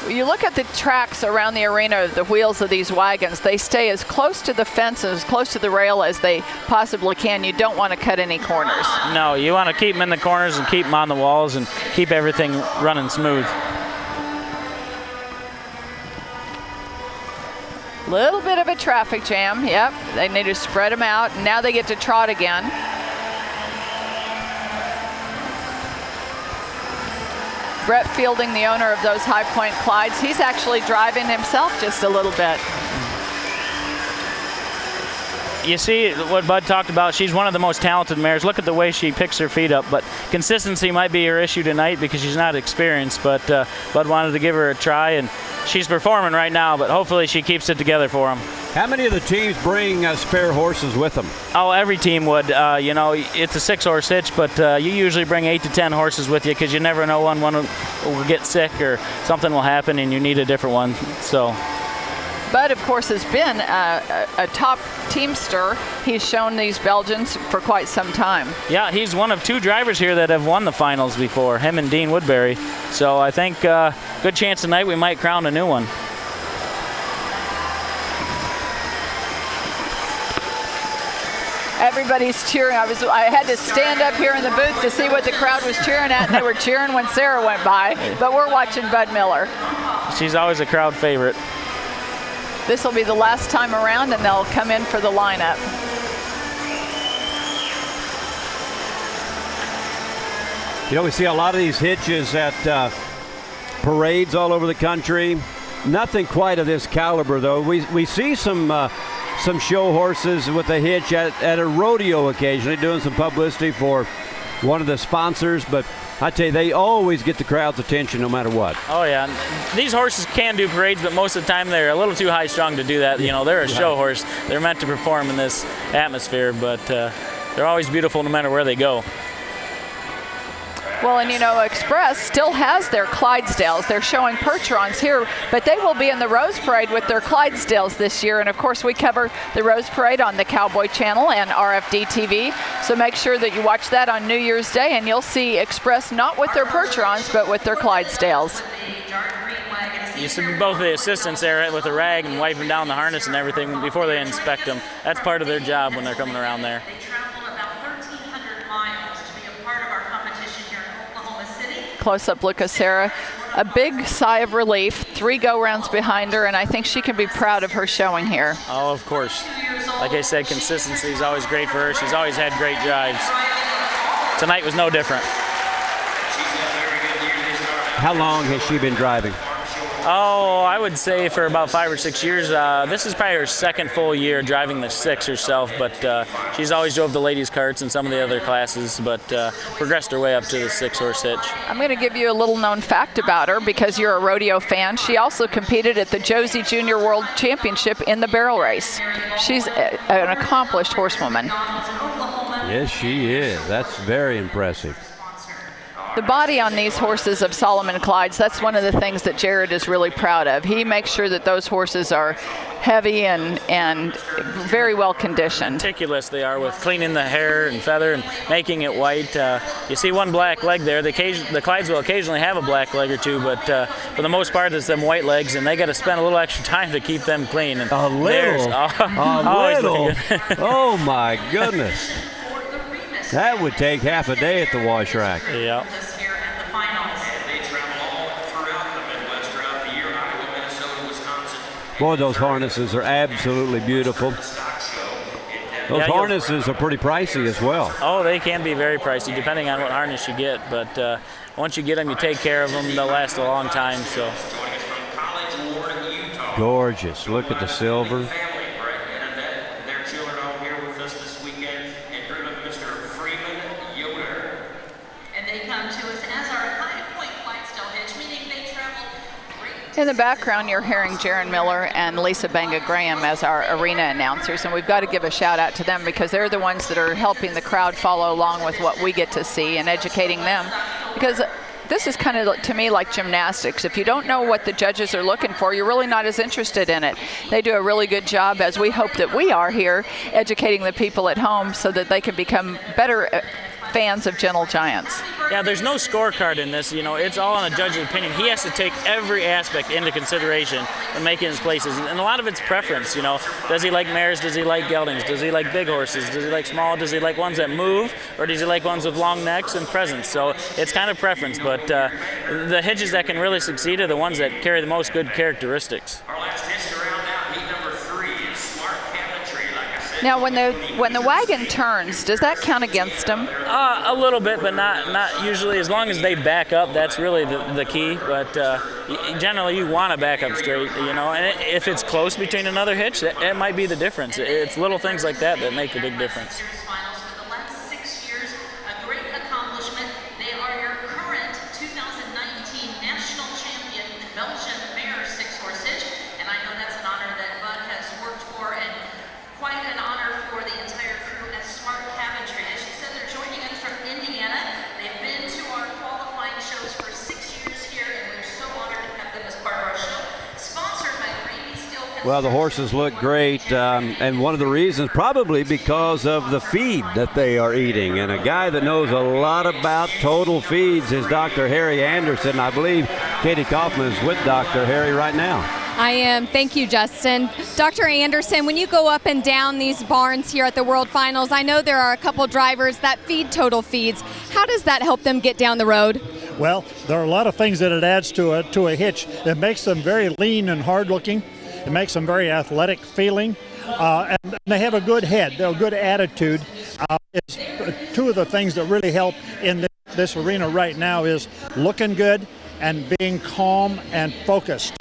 You look at the tracks around the arena, the wheels of these wagons, they stay as close to the fence, as close to the rail as they possibly can. You don't want to cut any corners.
No, you want to keep them in the corners and keep them on the walls and keep everything running smooth.
Little bit of a traffic jam, yep. They need to spread them out. Now they get to trot again. Brett Fielding, the owner of those High Point Clydes, he's actually driving himself just a little bit.
You see what Bud talked about, she's one of the most talented mares. Look at the way she picks her feet up, but consistency might be her issue tonight because she's not experienced, but Bud wanted to give her a try, and she's performing right now, but hopefully she keeps it together for him.
How many of the teams bring spare horses with them?
Oh, every team would. You know, it's a 6-horse hitch, but you usually bring 8 to 10 horses with you because you never know when one will get sick or something will happen and you need a different one. So.
Bud, of course, has been a top teamster. He's shown these Belgians for quite some time.
Yeah, he's one of 2 drivers here that have won the finals before, him and Dean Woodbury. So I think good chance tonight we might crown a new one.
Everybody's cheering. I had to stand up here in the booth to see what the crowd was cheering at, and they were cheering when Sarah went by. But we're watching Bud Miller.
She's always a crowd favorite.
This will be the last time around, and they'll come in for the lineup.
You know, we see a lot of these hitches at parades all over the country. Nothing quite of this caliber, though. We see some show horses with a hitch at a rodeo occasionally, doing some publicity for one of the sponsors, but I tell you, they always get the crowd's attention no matter what.
Oh, yeah. These horses can do parades, but most of the time they're a little too high-strung to do that. You know, they're a show horse. They're meant to perform in this atmosphere, but they're always beautiful no matter where they go.
Well, and you know, Express still has their Clydesdales. They're showing Percherons here, but they will be in the Rose Parade with their Clydesdales this year. And of course, we cover the Rose Parade on the Cowboy channel and RFD TV. So make sure that you watch that on New Year's Day, and you'll see Express not with their Percherons, but with their Clydesdales.
You see both the assistants there with a rag and wiping down the harness and everything before they inspect them. That's part of their job when they're coming around there.
Close-up look of Sarah. A big sigh of relief, 3 go-rounds behind her, and I think she can be proud of her showing here.
Oh, of course. Like I said, consistency is always great for her. She's always had great drives. Tonight was no different.
How long has she been driving?
Oh, I would say for about 5 or 6 years. This is probably her 2nd full year driving the 6 herself, but she's always drove the ladies' carts and some of the other classes, but progressed her way up to the 6-horse hitch.
I'm going to give you a little known fact about her because you're a rodeo fan. She also competed at the Josie Junior World Championship in the barrel race. She's an accomplished horsewoman.
Yes, she is. That's very impressive.
The body on these horses of Solomon Clydes, that's one of the things that Jared is really proud of. He makes sure that those horses are heavy and very well conditioned.
Meticulous they are with cleaning the hair and feather and making it white. You see one black leg there. The Clydes will occasionally have a black leg or two, but for the most part it's them white legs, and they got to spend a little extra time to keep them clean. And
a little. Oh my goodness. That would take half a day at the wash rack.
Yeah.
Boy, those harnesses are absolutely beautiful. Those harnesses are pretty pricey as well.
Oh, they can be very pricey depending on what harness you get, but once you get them, you take care of them, they'll last a long time. So.
Gorgeous. Look at the silver.
In the background, you're hearing Jaron Miller and Lisa Banga Graham as our arena announcers, and we've got to give a shout out to them because they're the ones that are helping the crowd follow along with what we get to see and educating them, because this is kind of, to me, like gymnastics. If you don't know what the judges are looking for, you're really not as interested in it. They do a really good job, as we hope that we are here, educating the people at home so that they can become better fans of Gentle Giants.
Yeah, there's no scorecard in this. You know, it's all on a judge's opinion. He has to take every aspect into consideration when making his places, and a lot of it's preference. You know, does he like mares? Does he like geldings? Does he like big horses? Does he like small? Does he like ones that move, or does he like ones with long necks and presence? So it's kind of preference, but the hitches that can really succeed are the ones that carry the most good characteristics.
Our last hitch around now, heat number 3 is Smart Cabinetry, like I said.
Now, when the wagon turns, does that count against them?
A little bit, but not usually. As long as they back up, that's really the key. But generally, you want to back up straight, you know. And if it's close between another hitch, it might be the difference. It's little things like that that make a big difference.
Series finals for the last 6 years, a great accomplishment. They are your current 2019 national champion, Belgian mare 6-horse hitch, and I know that's an honor that Bud has worked for, and quite an honor for the entire crew at Smart Cabinetry. As she said, they're joining us from Indiana. They've been to our qualifying shows for 6 years here, and we're so honored to have them as part of our show. Sponsored by Raby Steel.
Well, the horses look great, and one of the reasons probably because of the feed that they are eating. And a guy that knows a lot about total feeds is Dr. Harry Anderson. I believe Katie Kaufman is with Dr. Harry right now.
I am. Thank you, Justin. Dr. Anderson, when you go up and down these barns here at the World Finals, I know there are a couple drivers that feed total feeds. How does that help them get down the road?
Well, there are a lot of things that it adds to a hitch. It makes them very lean and hard looking. It makes them very athletic feeling. And they have a good head, they're a good attitude. It's two of the things that really help in this arena right now is looking good and being calm and focused.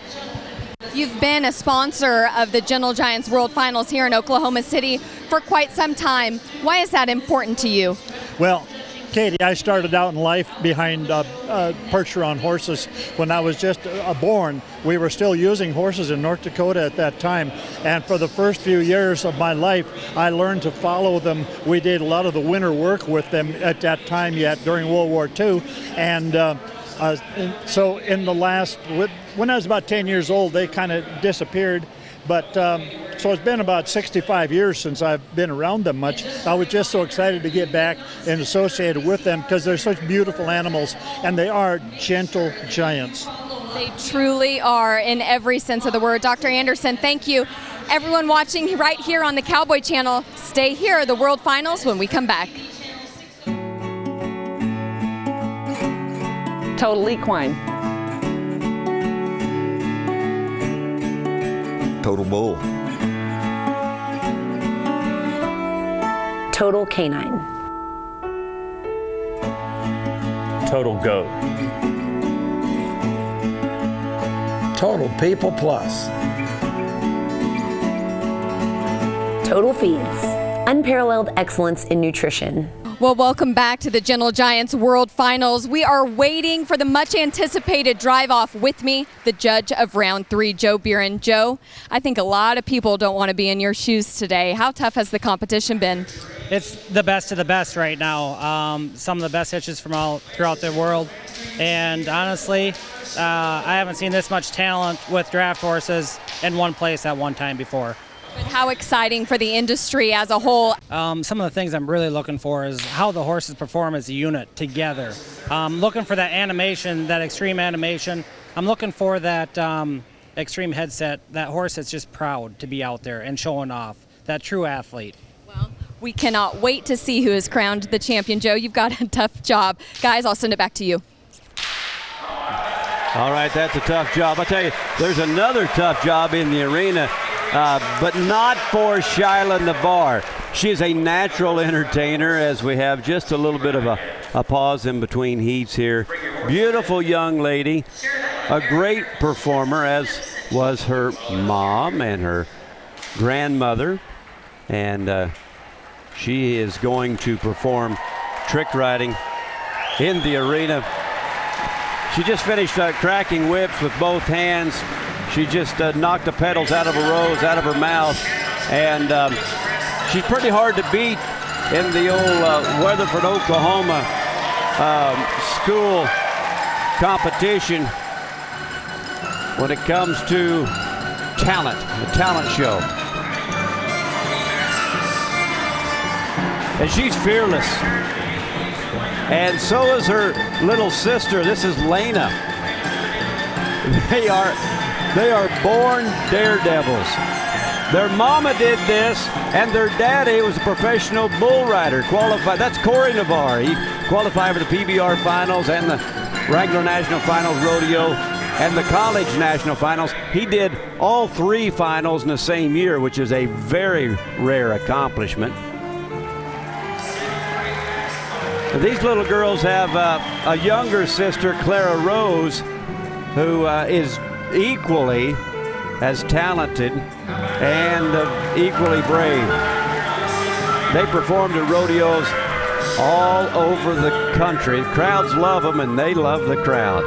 You've been a sponsor of the Gentle Giants World Finals here in Oklahoma City for quite some time. Why is that important to you?
Well, Katie, I started out in life behind percher-on horses when I was just born. We were still using horses in North Dakota at that time, and for the first few years of my life, I learned to follow them. We did a lot of the winter work with them at that time yet during World War II, and so in the last, when I was about 10 years old, they kind of disappeared. But so it's been about 65 years since I've been around them much. I was just so excited to get back and associated with them because they're such beautiful animals, and they are gentle giants.
They truly are in every sense of the word. Dr. Anderson, thank you. Everyone watching right here on the Cowboy Channel, stay here, the World Finals, when we come back.
Total Equine.
Total Bull.
Total Canine.
Total Goat.
Total People Plus.
Total Feeds. Unparalleled excellence in nutrition.
Well, welcome back to the Gentle Giants World Finals. We are waiting for the much anticipated drive-off. With me, the judge of round 3, Joe Buren. Joe, I think a lot of people don't want to be in your shoes today. How tough has the competition been?
It's the best of the best right now. Some of the best hitches from all throughout the world. And honestly, I haven't seen this much talent with draft horses in one place at one time before.
But how exciting for the industry as a whole.
Some of the things I'm really looking for is how the horses perform as a unit together. Looking for that animation, that extreme animation. I'm looking for that extreme headset, that horse that's just proud to be out there and showing off, that true athlete.
Well, we cannot wait to see who is crowned the champion. Joe, you've got a tough job. Guys, I'll send it back to you.
All right, that's a tough job. I'll tell you, there's another tough job in the arena. But not for Shyla Navarre. She is a natural entertainer, as we have just a little bit of a pause in between heats here. Beautiful young lady, a great performer, as was her mom and her grandmother. And she is going to perform trick riding in the arena. She just finished cracking whips with both hands. She just knocked the petals out of her rose, out of her mouth, and she's pretty hard to beat in the old Weatherford, Oklahoma school competition when it comes to talent, the talent show. And she's fearless. And so is her little sister. This is Lena. They are born daredevils. Their mama did this, and their daddy was a professional bull rider. Qualified. That's Corey Navarre. He qualified for the PBR finals and the Wrangler National Finals Rodeo and the College National Finals. He did all 3 finals in the same year, which is a very rare accomplishment. These little girls have a younger sister, Clara Rose, who is equally as talented and equally brave. They performed at rodeos all over the country. Crowds love them, and they love the crowd.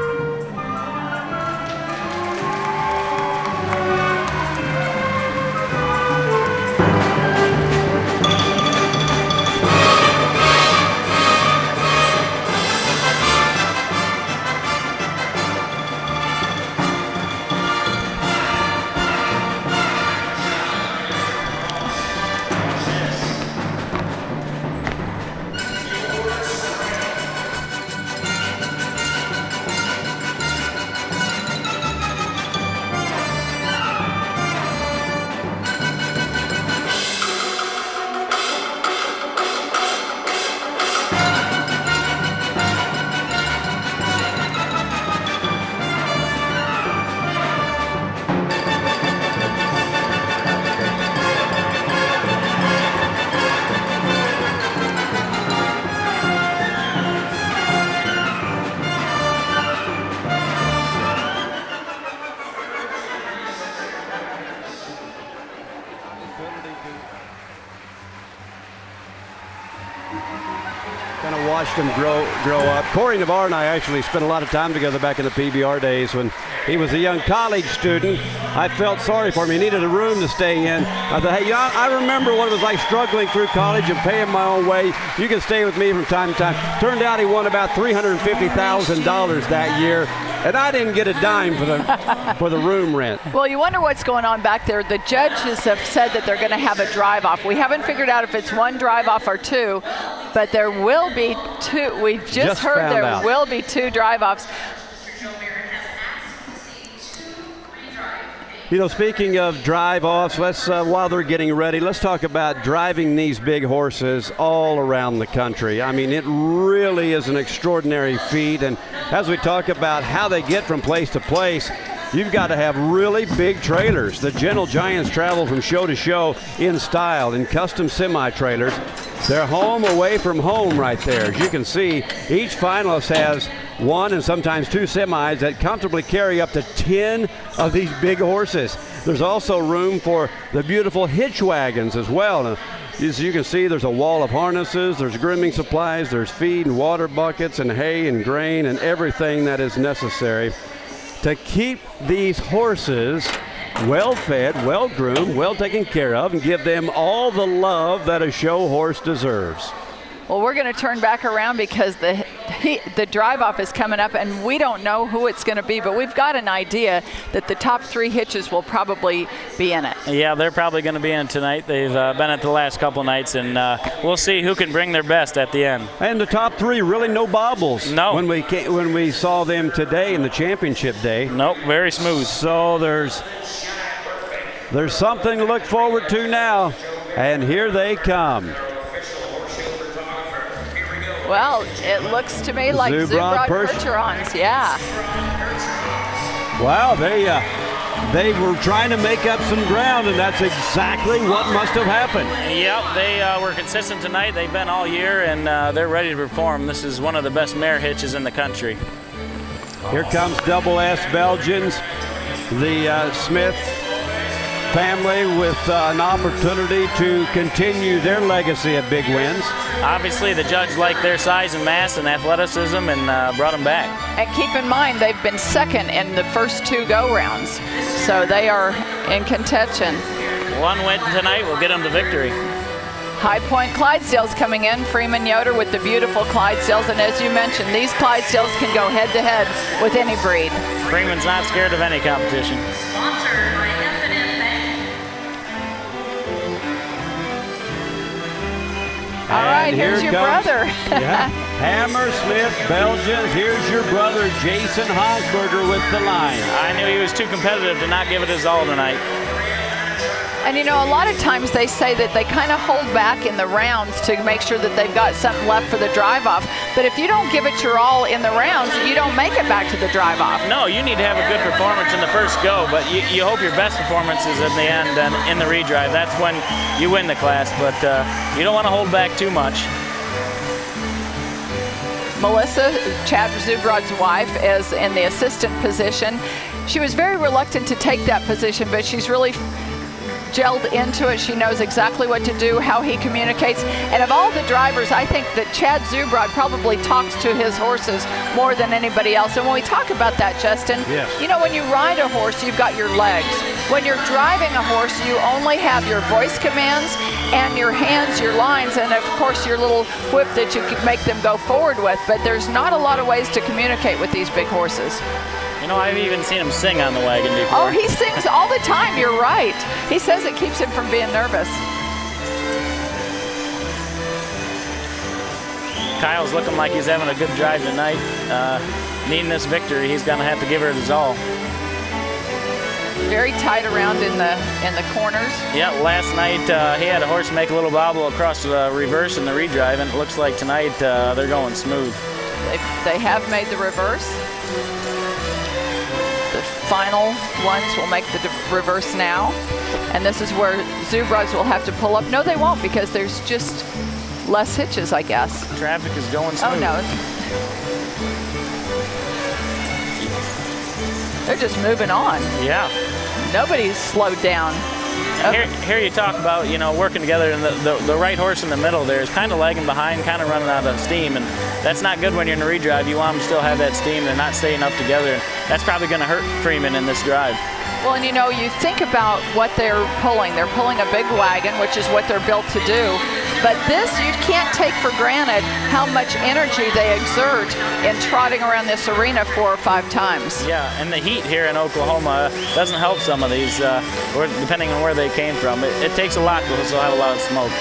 Kind of watched him grow up. Corey Navarre and I actually spent a lot of time together back in the PBR days when he was a young college student. I felt sorry for him. He needed a room to stay in. I thought, hey, I remember what it was like struggling through college and paying my own way. You can stay with me from time to time. Turned out he won about $350,000 that year, and I didn't get a dime for the room rent.
Well, you wonder what's going on back there. The judges have said that they're going to have a drive-off. We haven't figured out if it's 1 drive-off or 2, but there will be 2. We've just heard there will be 2 drive-offs.
You know, speaking of drive-offs, let's while they're getting ready, let's talk about driving these big horses all around the country. I mean, it really is an extraordinary feat, and as we talk about how they get from place to place, you've got to have really big trailers. The Gentle Giants travel from show to show in style, in custom semi-trailers. They're home away from home right there. As you can see, each finalist has 1 and sometimes 2 semis that comfortably carry up to 10 of these big horses. There's also room for the beautiful hitch wagons as well. Now, as you can see, there's a wall of harnesses, there's grooming supplies, there's feed and water buckets and hay and grain and everything that is necessary to keep these horses well-fed, well-groomed, well taken care of, and give them all the love that a show horse deserves.
Well, we're going to turn back around because the drive-off is coming up, and we don't know who it's going to be, but we've got an idea that the top 3 hitches will probably be in it.
Yeah, they're probably going to be in tonight. They've been at the last couple nights, and we'll see who can bring their best at the end.
And the top 3, really no bobbles.
No.
When we saw them today in the championship day.
Nope, very smooth.
So there's something to look forward to now, and here they come.
Well, it looks to me like Zubrod Percherons, yeah.
Wow, they were trying to make up some ground, and that's exactly what must have happened.
Yep, they were consistent tonight. They've been all year, and they're ready to perform. This is one of the best mare hitches in the country.
Here comes Double S Belgians, the Smith family with an opportunity to continue their legacy of big wins.
Obviously, the judge liked their size and mass and athleticism and brought them back.
And keep in mind, they've been second in the first 2 go-rounds, so they are in contention.
1 win tonight will get them the victory.
High Point Clydesdales coming in. Freeman Yoder with the beautiful Clydesdales, and as you mentioned, these Clydesdales can go head-to-head with any breed.
Freeman's not scared of any competition.
Sponsored by F&M Bank.
All right. right, here's your brother.
Yeah. Hammersmith, Belgians. Here's your brother, Jason Hosberger, with the line.
I knew he was too competitive to not give it his all tonight.
And you know, a lot of times they say that they kind of hold back in the rounds to make sure that they've got something left for the drive-off. But if you don't give it your all in the rounds, you don't make it back to the drive-off.
No, you need to have a good performance in the first go, but you hope your best performance is in the end and in the redrive. That's when you win the class, but you don't want to hold back too much.
Melissa, Chad Zubrod's wife, is in the assistant position. She was very reluctant to take that position, but she's really gelled into it. She knows exactly what to do, how he communicates. And of all the drivers, I think that Chad Zubrod probably talks to his horses more than anybody else. And when we talk about that, Justin,
yes.
You know, when you ride a horse, you've got your legs. When you're driving a horse, you only have your voice commands and your hands, your lines, and of course your little whip that you can make them go forward with. But there's not a lot of ways to communicate with these big horses.
You know, I've even seen him sing on the wagon before.
Oh, he sings all the time, you're right. He says it keeps him from being nervous.
Kyle's looking like he's having a good drive tonight. Needing this victory, he's gonna have to give her his all.
Very tight around in the corners.
Yeah, last night he had a horse make a little bobble across the reverse in the redrive, and it looks like tonight they're going smooth.
They have made the reverse. The final ones will make the reverse now. And this is where Zubrods will have to pull up. No, they won't, because there's just less hitches, I guess.
Traffic is going smooth.
Oh, no. They're just moving on.
Yeah.
Nobody's slowed down.
Here you talk about, you know, working together, and the right horse in the middle there is kind of lagging behind, kind of running out of steam, and that's not good when you're in a redrive. You want them to still have that steam. They're not staying up together, and that's probably going to hurt Freeman in this drive.
Well, and you know, you think about what they're pulling. They're pulling a big wagon, which is what they're built to do. But this, you can't take for granted how much energy they exert in trotting around this arena 4 or 5 times.
Yeah, and the heat here in Oklahoma doesn't help some of these, depending on where they came from. It takes a lot to still have a lot of smoke.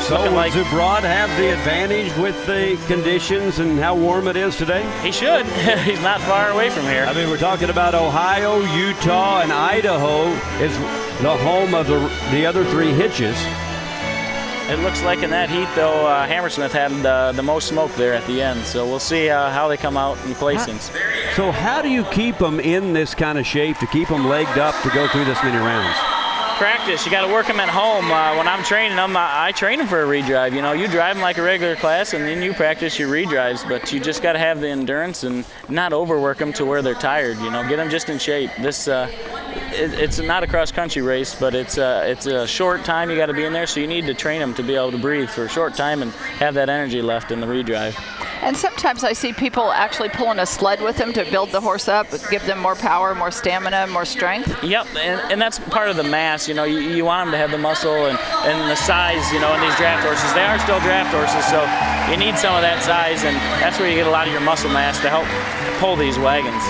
So will Zubrod have the advantage with the conditions and how warm it is today?
He should. He's not far away from here.
I mean, we're talking about Ohio, Utah, and Idaho is the home of the other 3 hitches.
It looks like in that heat, though, Hammersmith had the most smoke there at the end. So we'll see how they come out in placings.
So how do you keep them in this kind of shape, to keep them legged up to go through this many rounds?
Practice. You got to work them at home. When I'm training them, I train them for a redrive. You know, you drive them like a regular class, and then you practice your redrives. But you just got to have the endurance and not overwork them to where they're tired. You know, get them just in shape. This it's not a cross-country race, but it's a short time you got to be in there. So you need to train them to be able to breathe for a short time and have that energy left in the redrive.
And sometimes I see people actually pulling a sled with them to build the horse up, give them more power, more stamina, more strength.
Yep, and that's part of the mass. You know, you want them to have the muscle and the size, you know, in these draft horses. They are still draft horses, so you need some of that size, and that's where you get a lot of your muscle mass to help pull these wagons.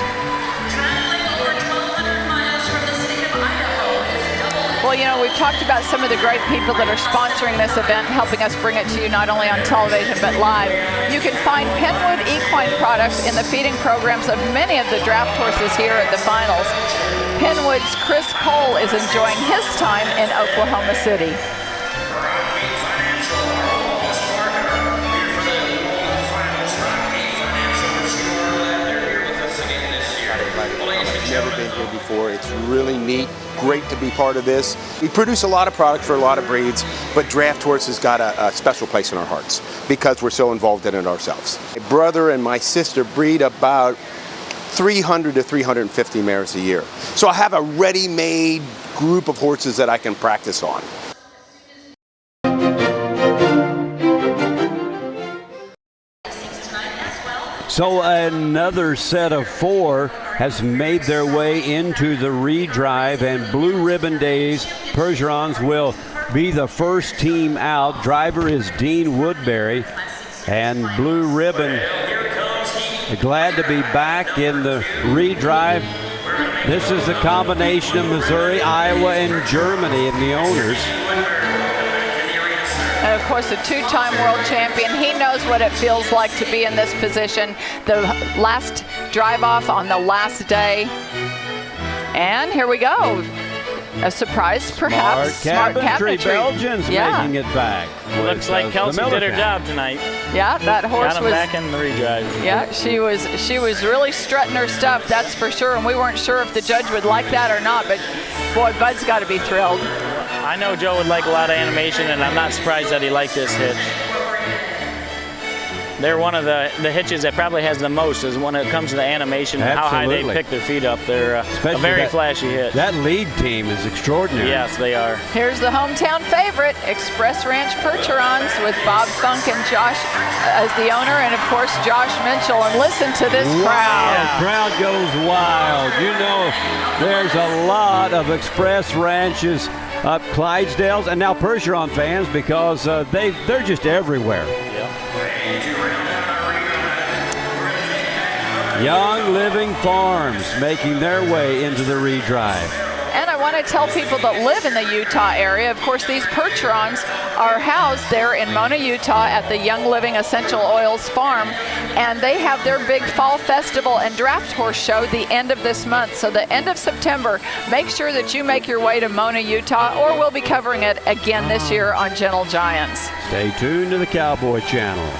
Well, you know, we've talked about some of the great people that are sponsoring this event, helping us bring it to you not only on television but live. You can find Penwood equine products in the feeding programs of many of the draft horses here at the finals. Penwood's Chris Cole is enjoying his time in Oklahoma City.
Never been here before. It's really neat. Great to be part of this. We produce a lot of product for a lot of breeds, but draft horses got a special place in our hearts because we're so involved in it ourselves. My brother and my sister breed about 300 to 350 mares a year. So I have a ready-made group of horses that I can practice on.
So another set of 4 has made their way into the redrive, and Blue Ribbon Days Percherons will be the first team out. Driver is Dean Woodbury, and Blue Ribbon glad to be back in the redrive. This is the combination of Missouri, Iowa, and Germany in the owners.
of course, a two-time world champion. He knows what it feels like to be in this position. The last drive-off on the last day. And here we go. A surprise, perhaps.
Smart Cabinetry. Belgians making it back.
Looks like Kelsey did her job tonight.
Yeah, that horse
got him
was
back in the redrive.
Yeah, she was really strutting her stuff, that's for sure. And we weren't sure if the judge would like that or not, but boy, Bud's got to be thrilled.
I know Joe would like a lot of animation, and I'm not surprised that he liked this hitch. They're one of the hitches that probably has the most is when it comes to the animation and how high they pick their feet up. They're a very flashy hitch.
That lead team is extraordinary.
Yes, they are.
Here's the hometown favorite, Express Ranch Percherons, with Bob Funk and Josh as the owner, and of course Josh Mitchell. And listen to this crowd.
The crowd goes wild. You know, there's a lot of Express Ranches up Clydesdales and now Percheron fans because they're just everywhere. Young Living Farms making their way into the redrive.
And I want to tell people that live in the Utah area, of course, these Percherons are housed there in Mona, Utah at the Young Living Essential Oils Farm. And they have their big fall festival and draft horse show the end of this month. So the end of September, make sure that you make your way to Mona, Utah, or we'll be covering it again this year on Gentle Giants.
Stay tuned to the Cowboy channel.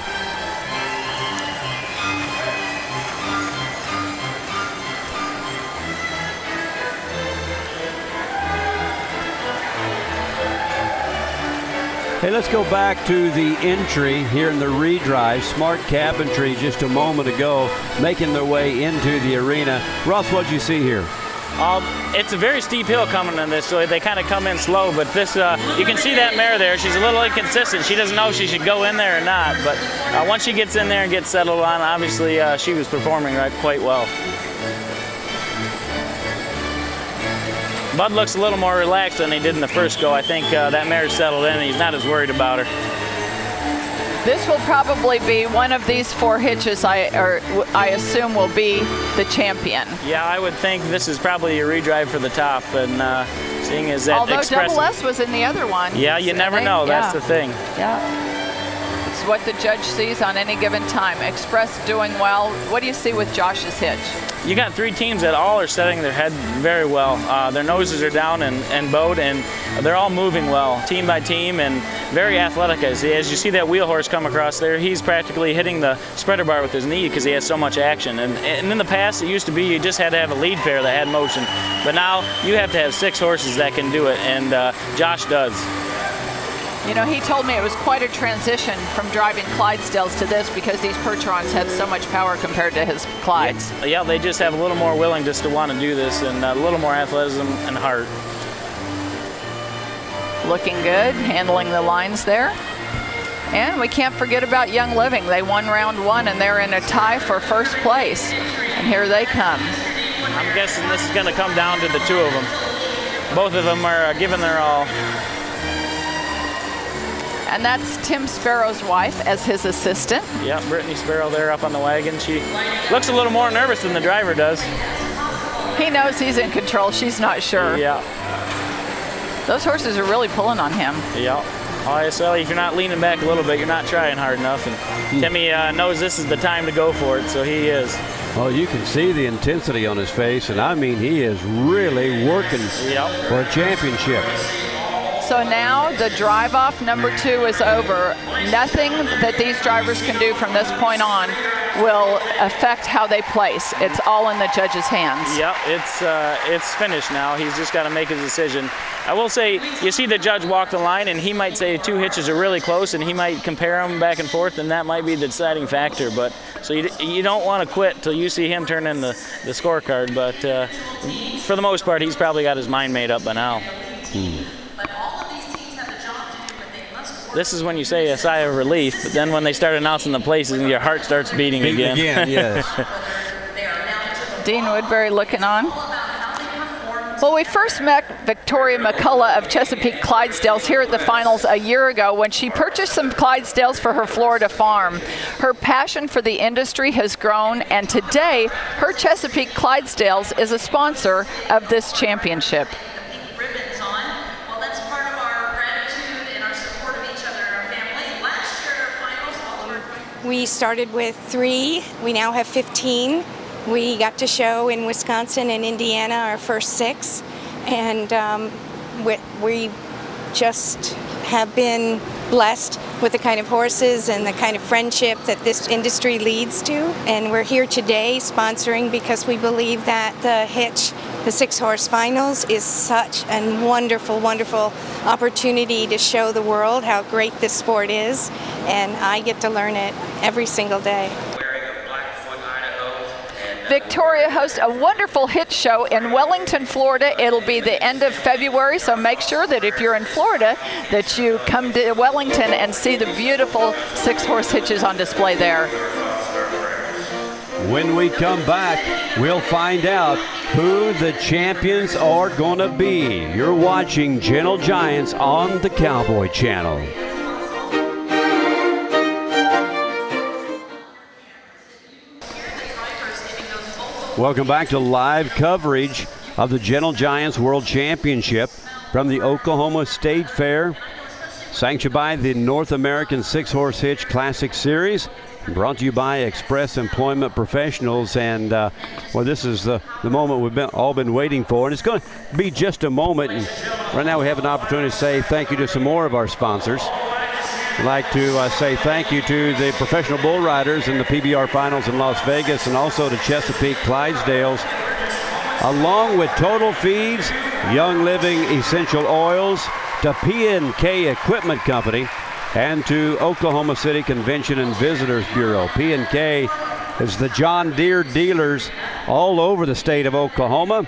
Hey, let's go back to the entry here in the redrive. Smart Cabinetry just a moment ago making their way into the arena. Russ, what'd you see here?
It's a very steep hill coming in this, so they kind of come in slow. But this, you can see that mare there. She's a little inconsistent. She doesn't know if she should go in there or not. But once she gets in there and gets settled on, obviously she was performing quite well. Bud looks a little more relaxed than he did in the first go. I think that mare's settled in and he's not as worried about her.
This will probably be one of these four hitches I assume will be the champion.
Yeah, I would think this is probably a redrive for the top, and seeing as that
although Double S was in the other one.
Yeah, you never know. That's the thing.
Yeah. It's what the judge sees on any given time. Express doing well. What do you see with Josh's hitch?
You got three teams that all are setting their head very well. Their noses are down and bowed, and they're all moving well, team by team, and very athletic. As you see that wheel horse come across there, he's practically hitting the spreader bar with his knee because he has so much action. And in the past, it used to be you just had to have a lead pair that had motion. But now you have to have 6 horses that can do it, and Josh does.
You know, he told me it was quite a transition from driving Clydesdales to this because these Percherons had so much power compared to his Clydes.
Yeah, they just have a little more willingness to want to do this and a little more athleticism and heart.
Looking good, handling the lines there. And we can't forget about Young Living. They won round 1 and they're in a tie for first place. And here they come.
I'm guessing this is going to come down to the 2 of them. Both of them are giving their all.
And that's Tim Sparrow's wife as his assistant.
Yeah, Brittany Sparrow there up on the wagon. She looks a little more nervous than the driver does.
He knows he's in control. She's not sure.
Yeah.
Those horses are really pulling on him.
Yeah. ISL, if you're not leaning back a little bit, you're not trying hard enough. And Timmy knows this is the time to go for it, so he is.
Oh, you can see the intensity on his face, and I mean, he is really working for a championship.
So now the drive-off number 2 is over. Nothing that these drivers can do from this point on will affect how they place. It's all in the judge's hands.
Yep, it's finished now. He's just got to make his decision. I will say, you see the judge walk the line, and he might say 2 hitches are really close, and he might compare them back and forth, and that might be the deciding factor. But so you don't want to quit till you see him turn in the scorecard. But for the most part, he's probably got his mind made up by now. This is when you say a sigh of relief, but then when they start announcing the places, your heart starts beating again.
Yes.
Dean Woodbury looking on. Well, we first met Victoria McCullough of Chesapeake Clydesdales here at the finals a year ago when she purchased some Clydesdales for her Florida farm. Her passion for the industry has grown, and today her Chesapeake Clydesdales is a sponsor of this championship.
We started with 3. We now have 15. We got to show in Wisconsin and Indiana our first 6. And we just have been blessed with the kind of horses and the kind of friendship that this industry leads to. And we're here today sponsoring because we believe that the Hitch, the 6-horse finals, is such a wonderful, wonderful opportunity to show the world how great this sport is. And I get to learn it every single day.
Victoria hosts a wonderful Hitch show in Wellington, Florida. It'll be the end of February, so make sure that if you're in Florida that you come to Wellington and see the beautiful 6-horse hitches on display there.
When we come back, we'll find out who the champions are going to be. You're watching Gentle Giants on the Cowboy Channel. Welcome back to live coverage of the Gentle Giants World Championship from the Oklahoma State Fair, sanctioned by the North American 6-Horse Hitch Classic Series, brought to you by Express Employment Professionals. And well, this is the moment we've all been waiting for, and it's going to be just a moment. And right now we have an opportunity to say thank you to some more of our sponsors. I'd like to say thank you to the professional bull riders in the PBR finals in Las Vegas, and also to Chesapeake Clydesdales, along with Total Feeds, Young Living Essential Oils, to P&K Equipment Company, and to Oklahoma City Convention and Visitors Bureau. P&K is the John Deere dealers all over the state of Oklahoma.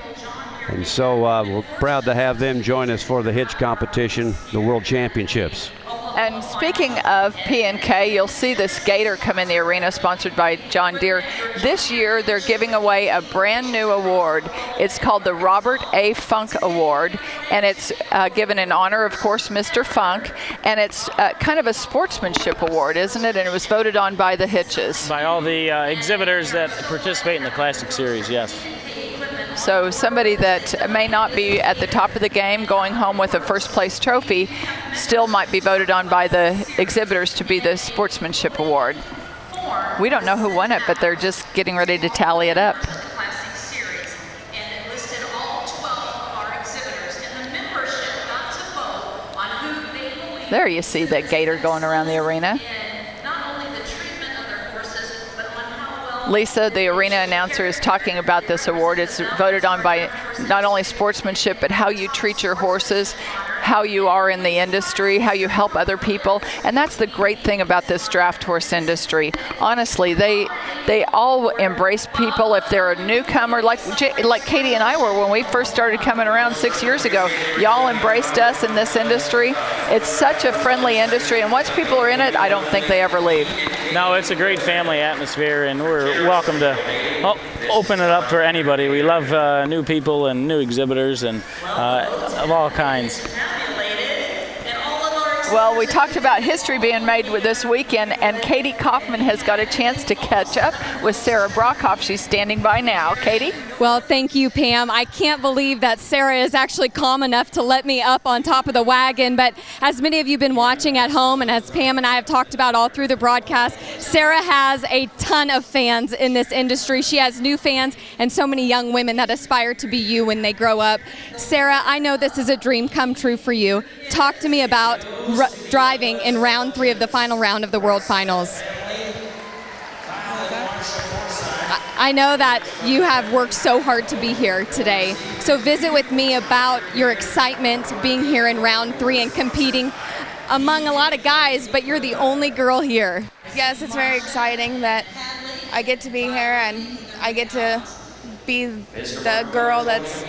And so we're proud to have them join us for the Hitch competition, the World Championships.
And speaking of P&K, you'll see this gator come in the arena sponsored by John Deere. This year, they're giving away a brand new award. It's called the Robert A. Funk Award, and it's given in honor, of course, Mr. Funk, and it's kind of a sportsmanship award, isn't it? And it was voted on by the Hitches.
By all the exhibitors that participate in the Classic Series, yes.
So somebody that may not be at the top of the game going home with a first place trophy still might be voted on by the exhibitors to be the Sportsmanship Award. We don't know who won it, but they're just getting ready to tally it up. There you see that gator going around the arena. Lisa, the arena announcer, is talking about this award. It's voted on by not only sportsmanship, but how you treat your horses, how you are in the industry, how you help other people. And that's the great thing about this draft horse industry. Honestly, they all embrace people if they're a newcomer, like Katie and I were when we first started coming around 6 years ago. Y'all embraced us in this industry. It's such a friendly industry, and once people are in it, I don't think they ever leave.
No, it's a great family atmosphere, and we're welcome to open it up for anybody. We love new people and new exhibitors and of all kinds.
Well, we talked about history being made with this weekend, and Katie Kaufman has got a chance to catch up with Sarah Brockhoff. She's standing by now. Katie?
Well, thank you, Pam. I can't believe that Sarah is actually calm enough to let me up on top of the wagon, but as many of you have been watching at home, and as Pam and I have talked about all through the broadcast, Sarah has a ton of fans in this industry. She has new fans and so many young women that aspire to be you when they grow up. Sarah, I know this is a dream come true for you. Talk to me about driving in round 3 of the final round of the World Finals. I know that you have worked so hard to be here today. So visit with me about your excitement being here in round 3 and competing among a lot of guys, but you're the only girl here.
Yes, it's very exciting that I get to be here and I get to be the girl that's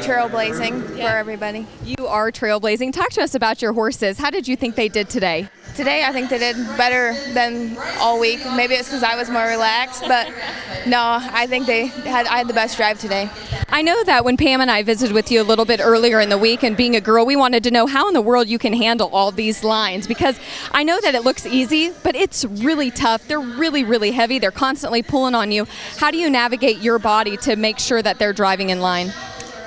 trailblazing for everybody.
You are trailblazing. Talk to us about your horses. How did you think they did today?
Today, I think they did better than all week. Maybe it's because I was more relaxed, but no, I think I had the best drive today.
I know that when Pam and I visited with you a little bit earlier in the week, and being a girl, we wanted to know how in the world you can handle all these lines, because I know that it looks easy, but it's really tough. They're really, really heavy. They're constantly pulling on you. How do you navigate your body to make sure that they're driving in line?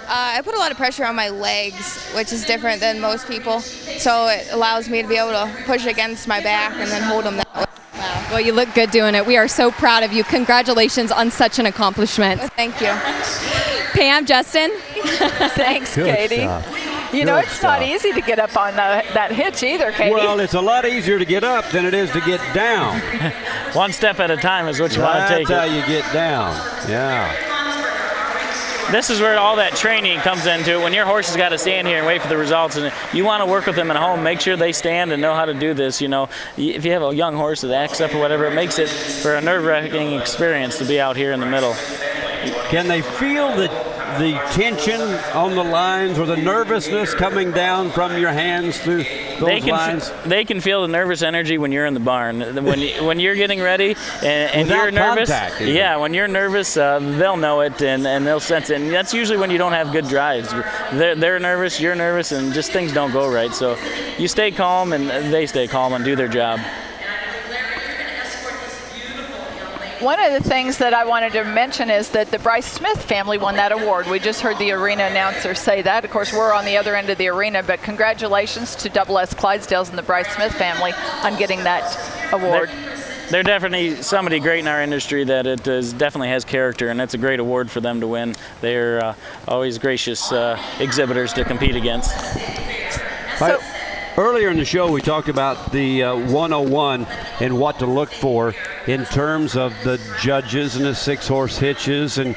I put a lot of pressure on my legs, which is different than most people, so it allows me to be able to push against my back and then hold them that way. Wow.
Well, you look good doing it. We are so proud of you. Congratulations on such an accomplishment.
Thank you.
Pam, Justin.
Thanks,
Good
Katie.
stuff.
You know,
Good
it's not
stuff.
easy to get up on that hitch either, Katie.
Well, it's a lot easier to get up than it is to get down.
One step at a time is what you want to take.
That's how you get down. Yeah.
This is where all that training comes into it. When your horse has got to stand here and wait for the results, and you want to work with them at home, make sure they stand and know how to do this. You know, if you have a young horse that acts up or whatever, it makes it for a nerve-wracking experience to be out here in the middle.
Can they feel the tension on the lines or the nervousness coming down from your hands through those lines?
They can feel the nervous energy when you're in the barn. When you're getting ready and you're nervous, when you're nervous, they'll know it and they'll sense it. And that's usually when you don't have good drives. They're nervous, you're nervous, and just things don't go right. So you stay calm and they stay calm and do their job.
One of the things that I wanted to mention is that the Bryce Smith family won that award. We just heard the arena announcer say that. Of course, we're on the other end of the arena, but congratulations to Double S Clydesdales and the Bryce Smith family on getting that award.
They're definitely somebody great in our industry that it definitely has character, and it's a great award for them to win. They're always gracious exhibitors to compete against.
So, earlier in the show, we talked about the 101 and what to look for in terms of the judges and the 6-horse hitches. And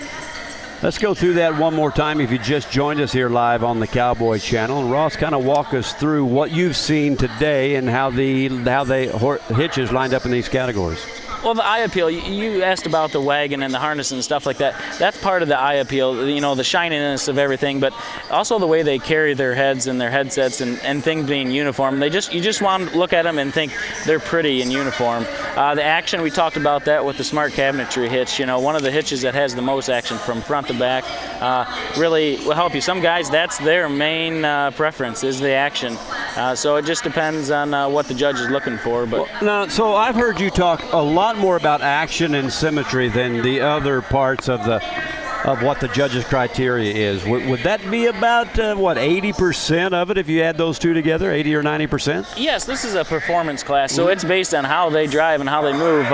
let's go through that one more time if you just joined us here live on the Cowboy channel. And Ross, kind of walk us through what you've seen today and how the hitches lined up in these categories.
Well, the eye appeal, you asked about the wagon and the harness and stuff like that. That's part of the eye appeal, you know, the shininess of everything, but also the way they carry their heads and their headsets and things being uniform. You just want to look at them and think they're pretty in uniform. The action, we talked about that with the smart cabinetry hitch. You know, one of the hitches that has the most action from front to back really will help you. Some guys, that's their main preference is the action. So it just depends on what the judge is looking for. But
now, so I've heard you talk a lot more about action and symmetry than the other parts of what the judges' criteria is. Would that be about 80% of it if you add those two together, 80 or 90%?
Yes, this is a performance class, so it's based on how they drive and how they move.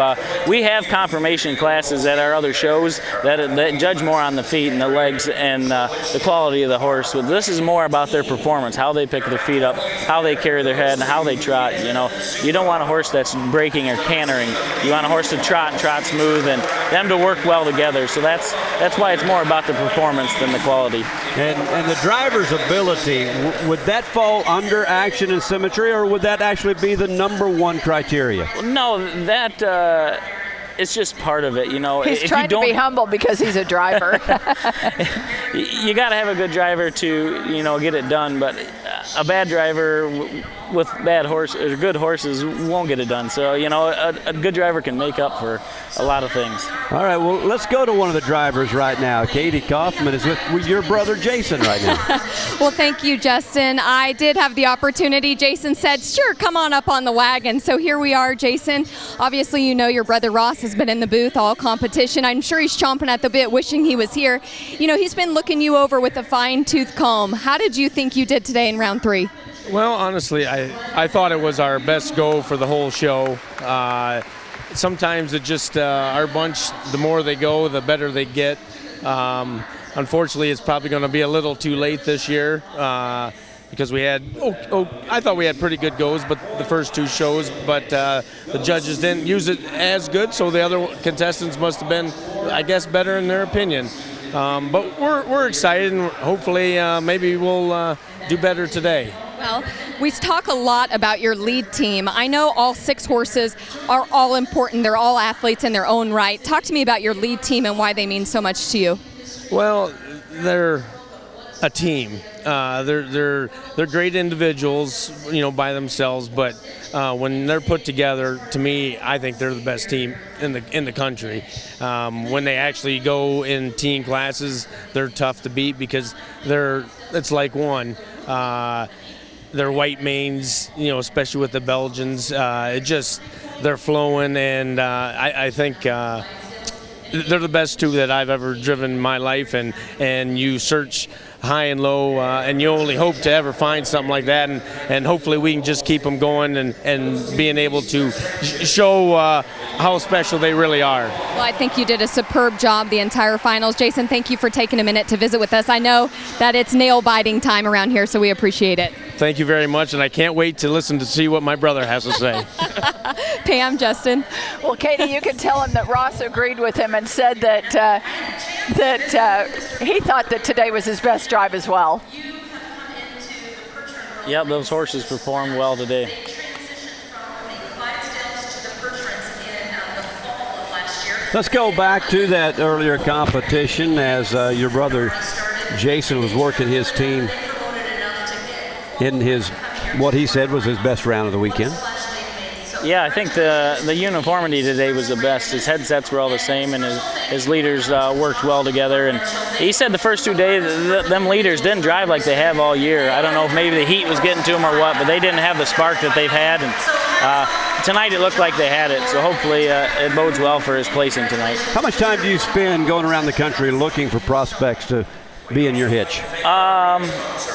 We have conformation classes at our other shows that judge more on the feet and the legs and the quality of the horse. But this is more about their performance, how they pick their feet up, how they carry their head, and how they trot. You know, you don't want a horse that's breaking or cantering. You want a horse to trot smooth and them to work well together. So that's why it's more about the performance than the quality.
And the driver's ability, would that fall under action and symmetry, or would that actually be the number one criteria?
No, that it's just part of it, you know.
He's trying to be humble because he's a driver.
You got to have a good driver to, you know, get it done, but a bad driver with good horses won't get it done. So, you know, a good driver can make up for a lot of things.
All right, well, let's go to one of the drivers right now. Katie Kaufman is with your brother Jason right now.
Well, thank you, Justin. I did have the opportunity. Jason said, sure, come on up on the wagon. So here we are, Jason. Obviously, you know your brother Ross has been in the booth all competition. I'm sure he's chomping at the bit, wishing he was here. You know, he's been looking you over with a fine-tooth comb. How did you think you did today in round 3?
Well, honestly, I thought it was our best go for the whole show. Sometimes it just, our bunch, the more they go, the better they get. Unfortunately, it's probably going to be a little too late this year because we had, I thought we had pretty good goes, but the first 2 shows, but the judges didn't use it as good, so the other contestants must have been, I guess, better in their opinion. But we're excited, and hopefully maybe we'll do better today.
Well, we talk a lot about your lead team. I know all 6 horses are all important. They're all athletes in their own right. Talk to me about your lead team and why they mean so much to you.
Well, they're a team. They're great individuals, you know, by themselves. But when they're put together, to me, I think they're the best team in the country. When they actually go in team classes, they're tough to beat because it's like one. They're white manes, you know, especially with the Belgians. They're flowing, and I think they're the best 2 that I've ever driven in my life. And you search high and low, and you only hope to ever find something like that, and hopefully we can just keep them going and being able to show how special they really are.
Well, I think you did a superb job the entire finals. Jason, thank you for taking a minute to visit with us. I know that it's nail-biting time around here, so we appreciate it.
Thank you very much, and I can't wait to listen to see what my brother has to say.
Pam, Justin.
Well, Katie, you can tell him that Ross agreed with him and said that he thought that today was his best drive as well.
Yep, those horses performed well today.
Let's go back to that earlier competition as your brother Jason was working his team in his, what he said was his best round of the weekend.
Yeah, I think the uniformity today was the best. His headsets were all the same, and his leaders worked well together. And he said the first 2 days, them leaders didn't drive like they have all year. I don't know if maybe the heat was getting to them or what, but they didn't have the spark that they've had. And tonight it looked like they had it, so hopefully it bodes well for his placing tonight.
How much time do you spend going around the country looking for prospects to be in your hitch?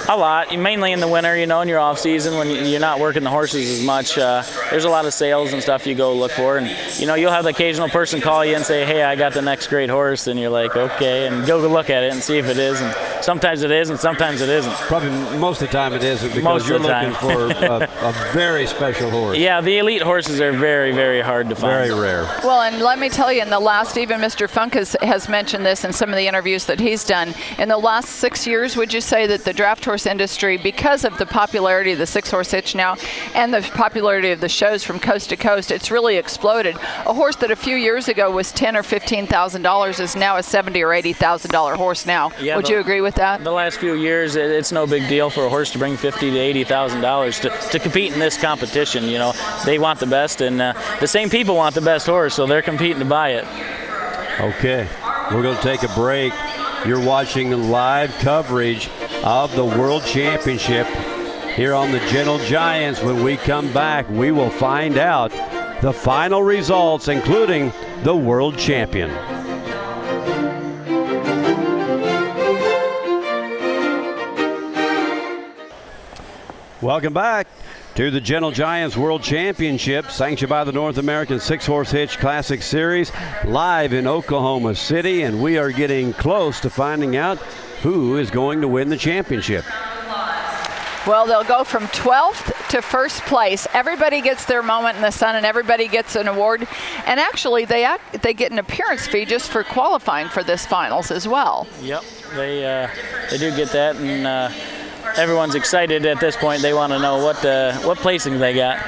A lot, mainly in the winter, in your off season when you're not working the horses as much. There's a lot of sales and stuff you go look for, and you'll have the occasional person call you and say, hey, I got the next great horse, and you're like, okay, and go look at it and see if it is, and sometimes it is and sometimes it isn't.
Probably most of the time it isn't, because you're looking for a very special horse.
Yeah, the elite horses are very, very hard to find.
Very rare.
Well, and let me tell you, in the last, even Mr. Funk has mentioned this in some of the interviews that he's done, in the last 6 years, would you say that the draft horse industry, because of the popularity of the 6-horse hitch now and the popularity of the shows from coast to coast, it's really exploded. A horse that a few years ago was $10,000 or $15,000 is now a $70,000 or $80,000 horse now.
Yeah,
would you agree with that?
The last few years, it's no big deal for a horse to bring $50,000 to $80,000 to compete in this competition. They want the best, and the same people want the best horse, so they're competing to buy it.
Okay, we're going to take a break. You're watching live coverage of the World Championship here on the Gentle Giants. When we come back, we will find out the final results, including the world champion. Welcome back to the Gentle Giants World Championship, sanctioned by the North American 6-Horse Hitch Classic Series, live in Oklahoma City, and we are getting close to finding out who is going to win the championship.
Well, they'll go from 12th to first place. Everybody gets their moment in the sun, and everybody gets an award. And actually, they get an appearance fee just for qualifying for this finals as well.
Yep, they do get that, and everyone's excited at this point. They want to know what placing they got.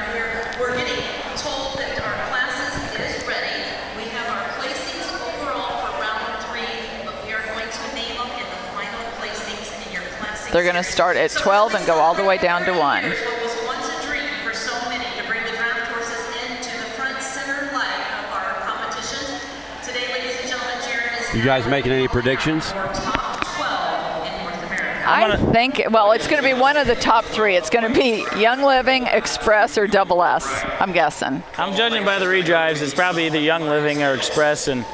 We're getting told that our classes is ready. We have our placings overall for round 3, but we are going to name them in the final placings in your classic.
They're going to start at 12 and go all the way down to 1.
What was once a dream for so many to bring the draft horses into the front center leg of our competitions. Today, ladies and gentlemen, Jared is
You guys making any predictions?
I think, well, it's going to be one of the top 3. It's going to be Young Living, Express, or Double S, I'm guessing.
I'm judging by the redrives. It's probably either Young Living or Express, and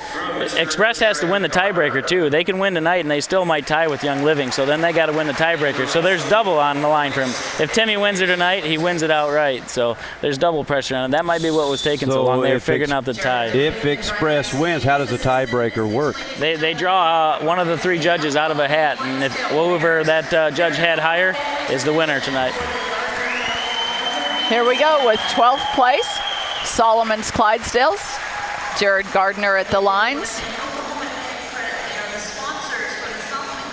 Express has to win the tiebreaker too. They can win tonight and they still might tie with Young Living, so then they got to win the tiebreaker. So there's double on the line for him. If Timmy wins it tonight, he wins it outright. So there's double pressure on it. That might be what was taking so long. They were figuring out the tie.
If Express wins, how does the tiebreaker work?
They draw one of the 3 judges out of a hat, and if whoever that judge had higher is the winner tonight.
Here we go with 12th place, Solomon's Clydesdales. Jared Gardner at the lines.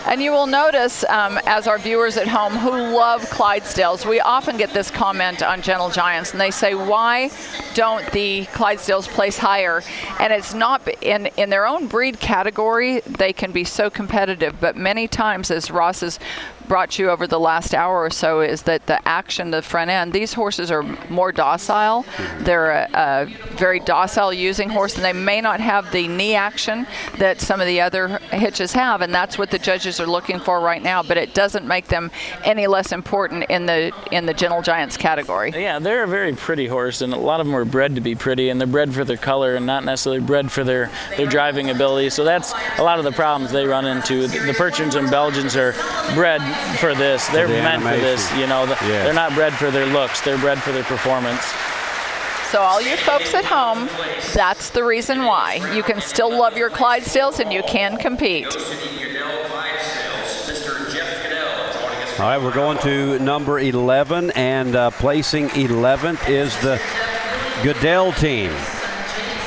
And you will notice, as our viewers at home who love Clydesdales, we often get this comment on Gentle Giants, and they say, why don't the Clydesdales place higher? And it's not, in their own breed category, they can be so competitive, but many times, as Ross has brought you over the last hour or so is that the action, the front end, these horses are more docile. They're a very docile using horse, and they may not have the knee action that some of the other hitches have, and that's what the judges are looking for right now, but it doesn't make them any less important in the Gentle Giants category.
Yeah, they're a very pretty horse, and a lot of them are bred to be pretty, and they're bred for their color and not necessarily bred for their driving ability. So that's a lot of the problems they run into. The Percherons and Belgians are bred for this. They're meant for this. You know, they're not bred for their looks. They're bred for their performance.
So all you folks at home, that's the reason why. You can still love your Clydesdales and you can compete.
All right, we're going to number 11, and placing 11th is the Goodell team.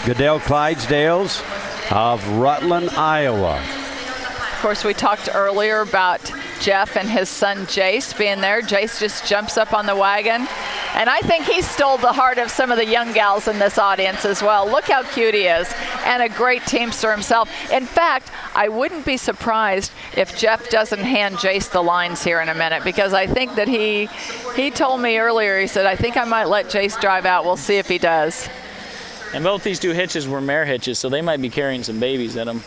Goodell Clydesdales of Rutland, Iowa.
Of course, we talked earlier about Jeff and his son Jace being there. Jace just jumps up on the wagon, and I think he stole the heart of some of the young gals in this audience as well. Look how cute he is, and a great teamster himself. In fact, I wouldn't be surprised if Jeff doesn't hand Jace the lines here in a minute, because I think that he told me earlier, he said, I think I might let Jace drive out. We'll see if he does.
And both these two hitches were mare hitches, so they might be carrying some babies in them.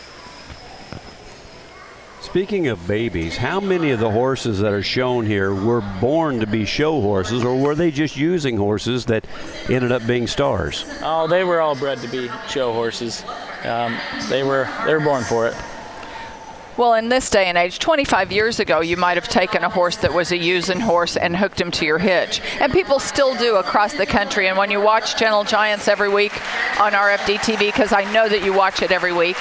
Speaking of babies, how many of the horses that are shown here were born to be show horses, or were they just using horses that ended up being stars?
Oh, they were all bred to be show horses. They were born for it.
Well, in this day and age, 25 years ago, you might have taken a horse that was a using horse and hooked him to your hitch. And people still do across the country. And when you watch Gentle Giants every week on RFD TV, because I know that you watch it every week,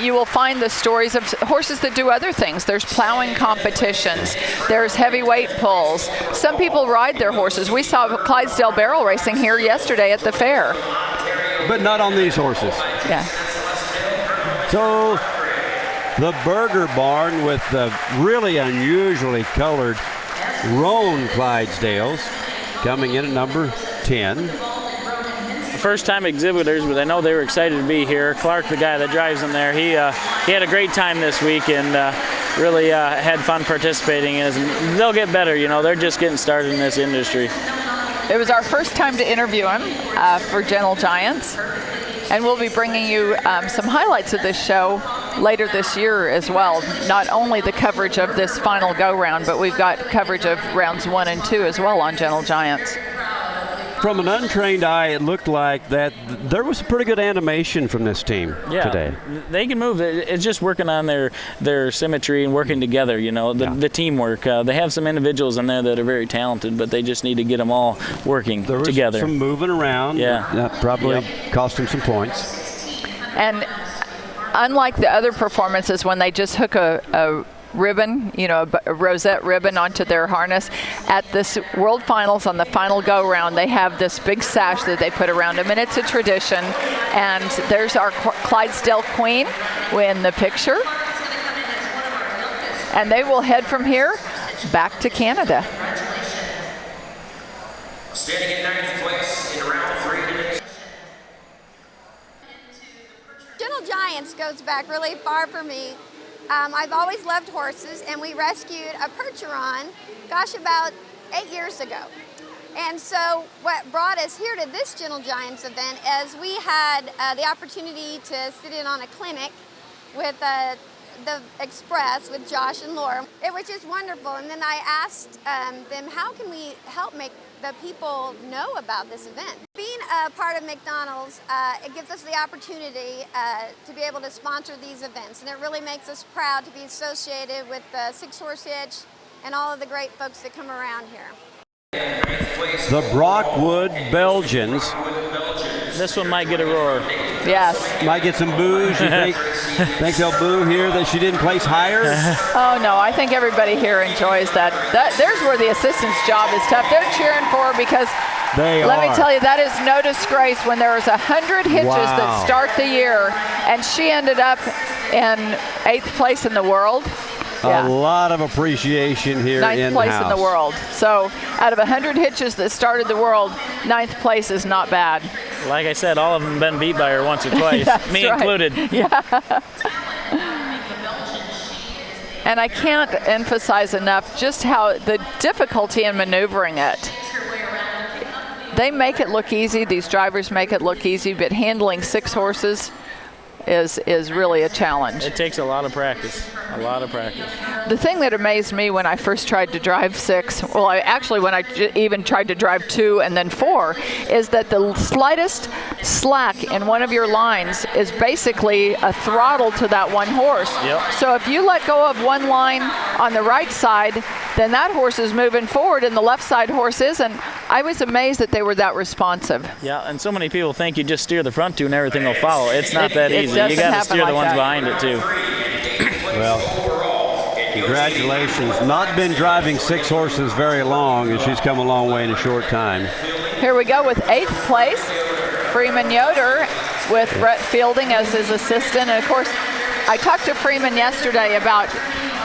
you will find the stories of horses that do other things. There's plowing competitions. There's heavyweight pulls. Some people ride their horses. We saw Clydesdale barrel racing here yesterday at the fair.
But not on these horses.
Yeah.
So the Burger Barn with the really unusually colored roan Clydesdales coming in at number 10.
First-time exhibitors, but I know they were excited to be here. Clark, the guy that drives them there, he had a great time this week and really had fun participating. And they'll get better, you know. They're just getting started in this industry.
It was our first time to interview him for Gentle Giants. And we'll be bringing you some highlights of this show later this year as well. Not only the coverage of this final go-round, but we've got coverage of rounds 1 and 2 as well on Gentle Giants.
From an untrained eye, it looked like that there was pretty good animation from this team today.
They can move. It's just working on their symmetry and working together, you know, the teamwork. They have some individuals in there that are very talented, but they just need to get them all working together.
There was some moving around.
Yeah.
That probably cost them some points.
And unlike the other performances when they just hook a ribbon, you know, a rosette ribbon onto their harness, at this World Finals on the final go-round, they have this big sash that they put around them, and it's a tradition. And there's our Clydesdale Queen in the picture. And they will head from here back to Canada.
Standing in 9th place in round 3 minutes.
Gentle Giants goes back really far for me. I've always loved horses, and we rescued a Percheron, gosh, about 8 years ago. And so what brought us here to this Gentle Giants event is we had the opportunity to sit in on a clinic with the Express with Josh and Laura. It was just wonderful. And then I asked them, how can we help make the people know about this event? Being a part of McDonald's, it gives us the opportunity to be able to sponsor these events. And it really makes us proud to be associated with the Six Horse Hitch and all of the great folks that come around here.
The Brockwood Belgians.
This one might get a roar.
Yes.
Might get some boos. You think they'll boo here that she didn't place higher?
Oh, no. I think everybody here enjoys that. There's where the assistant's job is tough. They're cheering for her because let me tell you, that is no disgrace when there was 100 hitches that start the year, and she ended up in 8th place in the world.
A lot of appreciation here in-house.
9th place in the world. So out of 100 hitches that started the world, 9th place is not bad.
Like I said, all of them have been beat by her once or twice, me included.
Yeah. And I can't emphasize enough just how the difficulty in maneuvering it. They make it look easy, these drivers make it look easy, but handling 6 horses is really a challenge.
It takes a lot of practice, a lot of practice.
The thing that amazed me when I first tried to drive 6, well, when I even tried to drive 2 and then 4, is that the slightest slack in one of your lines is basically a throttle to that one horse.
Yep.
So if you let go of one line on the right side, then that horse is moving forward and the left side horse isn't. I was amazed that they were that responsive.
Yeah, and so many people think you just steer the front 2 and everything will follow. It's not that easy. You got to steer
like
the ones
that.
behind it too.
Well, congratulations. Not been driving 6 horses very long, and she's come a long way in a short time.
Here we go with 8th place, Freeman Yoder with Brett Fielding as his assistant. And of course, I talked to Freeman yesterday about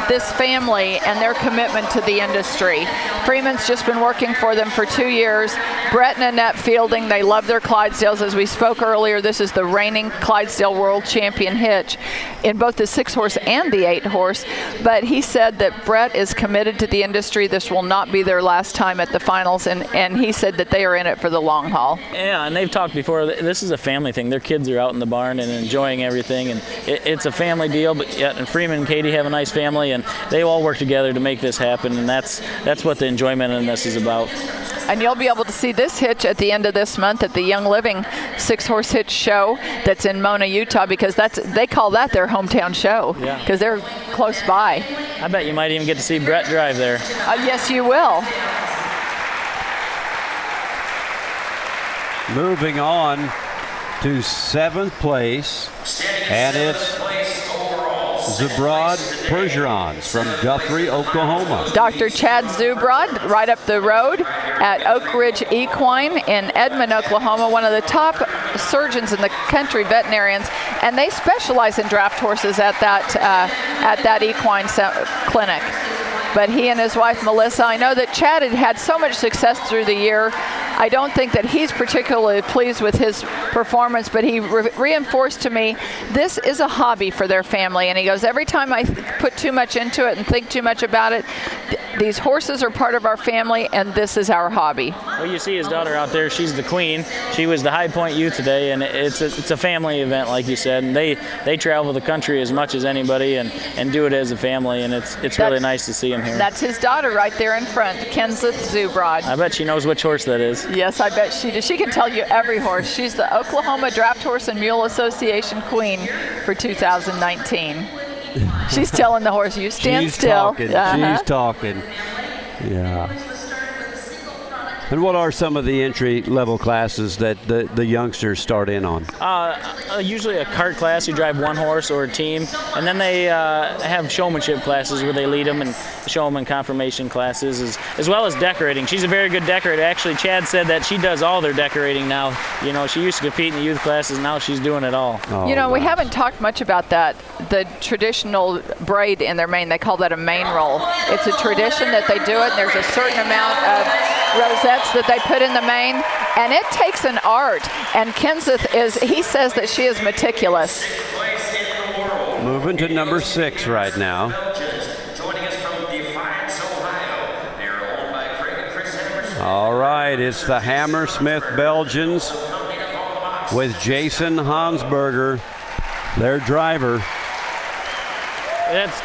this family and their commitment to the industry. Freeman's just been working for them for 2 years. Brett and Annette Fielding, they love their Clydesdales. As we spoke earlier, this is the reigning Clydesdale World Champion Hitch in both the 6-horse and the 8-horse. But he said that Brett is committed to the industry. This will not be their last time at the finals, and he said that they are in it for the long haul.
Yeah, and they've talked before. This is a family thing. Their kids are out in the barn and enjoying everything, and it's a family deal. But yet, and Freeman and Katie have a nice family, and they all work together to make this happen, and that's what the enjoyment in this is about.
And you'll be able to see this hitch at the end of this month at the Young Living 6-horse hitch show that's in Mona, Utah, because they call that their hometown show because they're close by.
I bet you might even get to see Brett drive there.
Yes, you will.
Moving on to 7th place, and it's Zubrod Pergerons from Guthrie, Oklahoma.
Dr. Chad Zubrod, right up the road at Oak Ridge Equine in Edmond, Oklahoma, one of the top surgeons in the country, veterinarians, and they specialize in draft horses at that equine clinic. But he and his wife, Melissa, I know that Chad had so much success through the year. I don't think that he's particularly pleased with his performance, but he reinforced to me this is a hobby for their family. And he goes, every time I put too much into it and think too much about it, these horses are part of our family, and this is our hobby.
Well, you see his daughter out there. She's the queen. She was the High Point Youth today, and it's a family event, like you said. And they travel the country as much as anybody and do it as a family, and it's really nice to see him here.
That's his daughter right there in front, Kenseth Zubrod.
I bet she knows which horse that is.
Yes, I bet she does. She can tell you every horse. She's the Oklahoma Draft Horse and Mule Association Queen for 2019. She's telling the horse, you stand still.
Talking. She's talking. Yeah. And what are some of the entry-level classes that the youngsters start in on?
Usually a cart class, you drive one horse or a team, and then they have showmanship classes where they lead them and show them in conformation classes, as well as decorating. She's a very good decorator. Actually, Chad said that she does all their decorating now. You know, she used to compete in the youth classes, now she's doing it all.
Oh,
you know, we haven't talked much about that. The traditional braid in their mane, they call that a mane roll. It's a tradition that they do it, and there's a certain amount of rosettes that they put in the mane, and it takes an art. And Kenseth he says that she is meticulous.
Moving to number 6 right now. All right, it's the Hammersmith Belgians with Jason Hansberger, their driver.
It's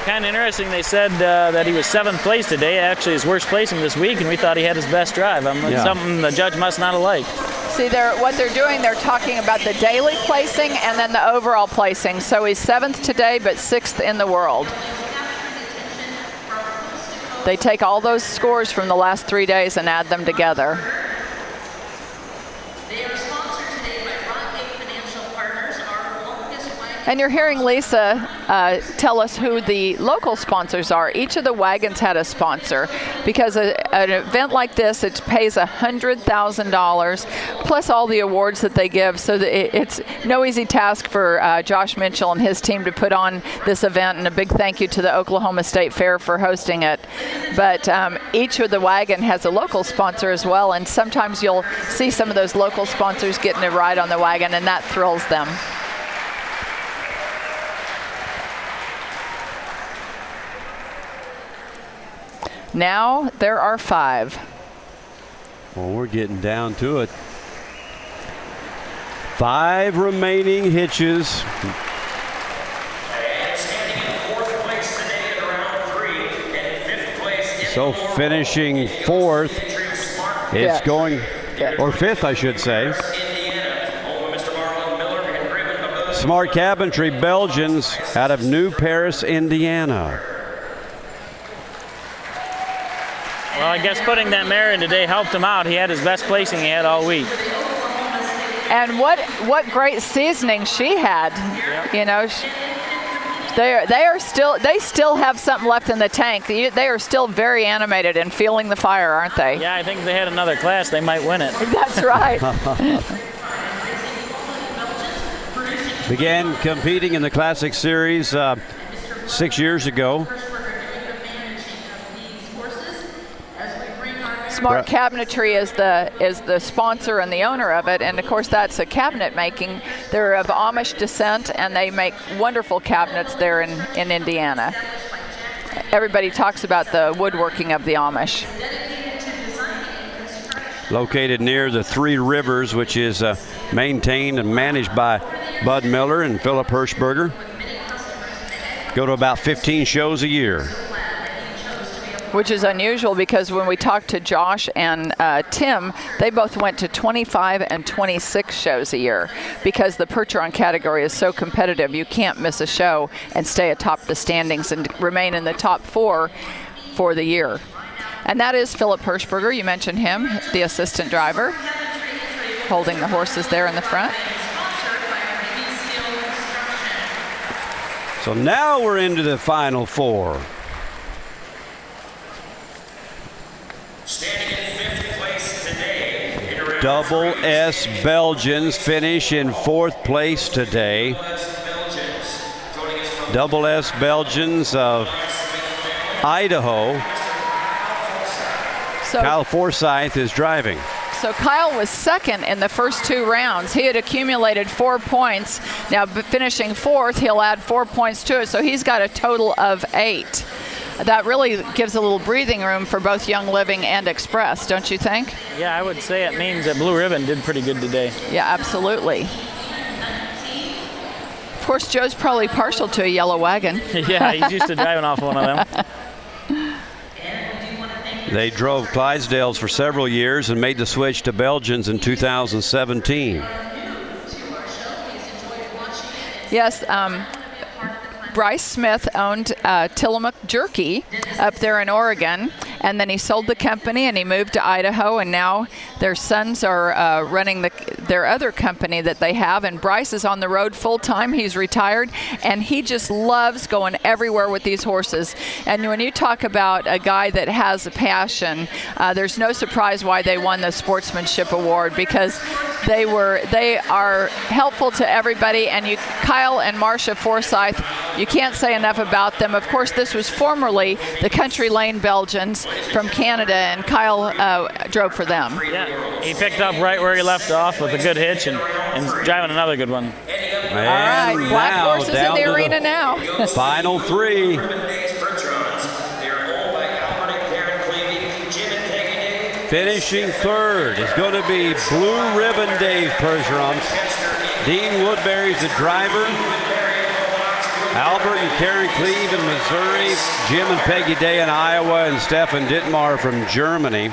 kind of interesting. They said that he was 7th place today, actually his worst placing this week, and we thought he had his best drive. Something the judge must not have liked.
See, what they're doing, they're talking about the daily placing and then the overall placing. So he's 7th today, but 6th in the world. They take all those scores from the last 3 days and add them together. And you're hearing Lisa tell us who the local sponsors are. Each of the wagons had a sponsor because an event like this, it pays $100,000 plus all the awards that they give. So it's no easy task for Josh Mitchell and his team to put on this event, and a big thank you to the Oklahoma State Fair for hosting it. But each of the wagon has a local sponsor as well, and sometimes you'll see some of those local sponsors getting a ride on the wagon, and that thrills them. Now there are 5.
Well, we're getting down to it. 5 remaining hitches. So finishing 4th, it's going, or 5th, I should say. Smart Cabinetry Belgians out of New Paris, Indiana.
Well, I guess putting that mare in today helped him out. He had his best placing he had all week.
And what great seasoning she had.
Yep.
You know, they still have something left in the tank. They are still very animated and feeling the fire, aren't they?
Yeah, I think if they had another class, they might win it.
That's right.
Began competing in the Classic Series 6 years ago.
Smart Cabinetry is the sponsor and the owner of it, and of course that's a cabinet making. They're of Amish descent, and they make wonderful cabinets there in Indiana. Everybody talks about the woodworking of the Amish.
Located near the Three Rivers, which is maintained and managed by Bud Miller and Philip Hirschberger. Go to about 15 shows a year.
Which is unusual because when we talked to Josh and Tim, they both went to 25 and 26 shows a year because the Percheron category is so competitive. You can't miss a show and stay atop the standings and remain in the top 4 for the year. And that is Philip Hirschberger. You mentioned him, the assistant driver, holding the horses there in the front.
So now we're into the final 4.
Standing in 5th place today.
Double S Belgians finish in 4th place today. Double S Belgians of Idaho.
So
Kyle Forsyth is driving.
So Kyle was second in the first 2 rounds. He had accumulated 4 points. Now finishing 4th, he'll add 4 points to it. So he's got a total of 8. That really gives a little breathing room for both Young Living and Express, don't you think?
Yeah, I would say it means that Blue Ribbon did pretty good today.
Yeah, absolutely. Of course, Joe's probably partial to a yellow wagon.
Yeah, he's used to driving off one of them.
They drove Clydesdales for several years and made the switch to Belgians in 2017.
Yes, Bryce Smith owned Tillamook Jerky up there in Oregon, and then he sold the company and he moved to Idaho, and now their sons are running their other company that they have, and Bryce is on the road full-time. He's retired, and he just loves going everywhere with these horses. And when you talk about a guy that has a passion, there's no surprise why they won the Sportsmanship Award, because they are helpful to everybody. And Kyle and Marcia Forsyth, you can't say enough about them. Of course, this was formerly the Country Lane Belgians from Canada, and Kyle drove for them.
Yeah, he picked up right where he left off with a good hitch and driving another good one.
And
all right, black horses in the arena now.
Final 3. Finishing 3rd is going to be Blue Ribbon Dave Percherons. Dean Woodbury's the driver. Albert and Karen Cleve in Missouri, Jim and Peggy Day in Iowa, and Stefan Dittmar from Germany.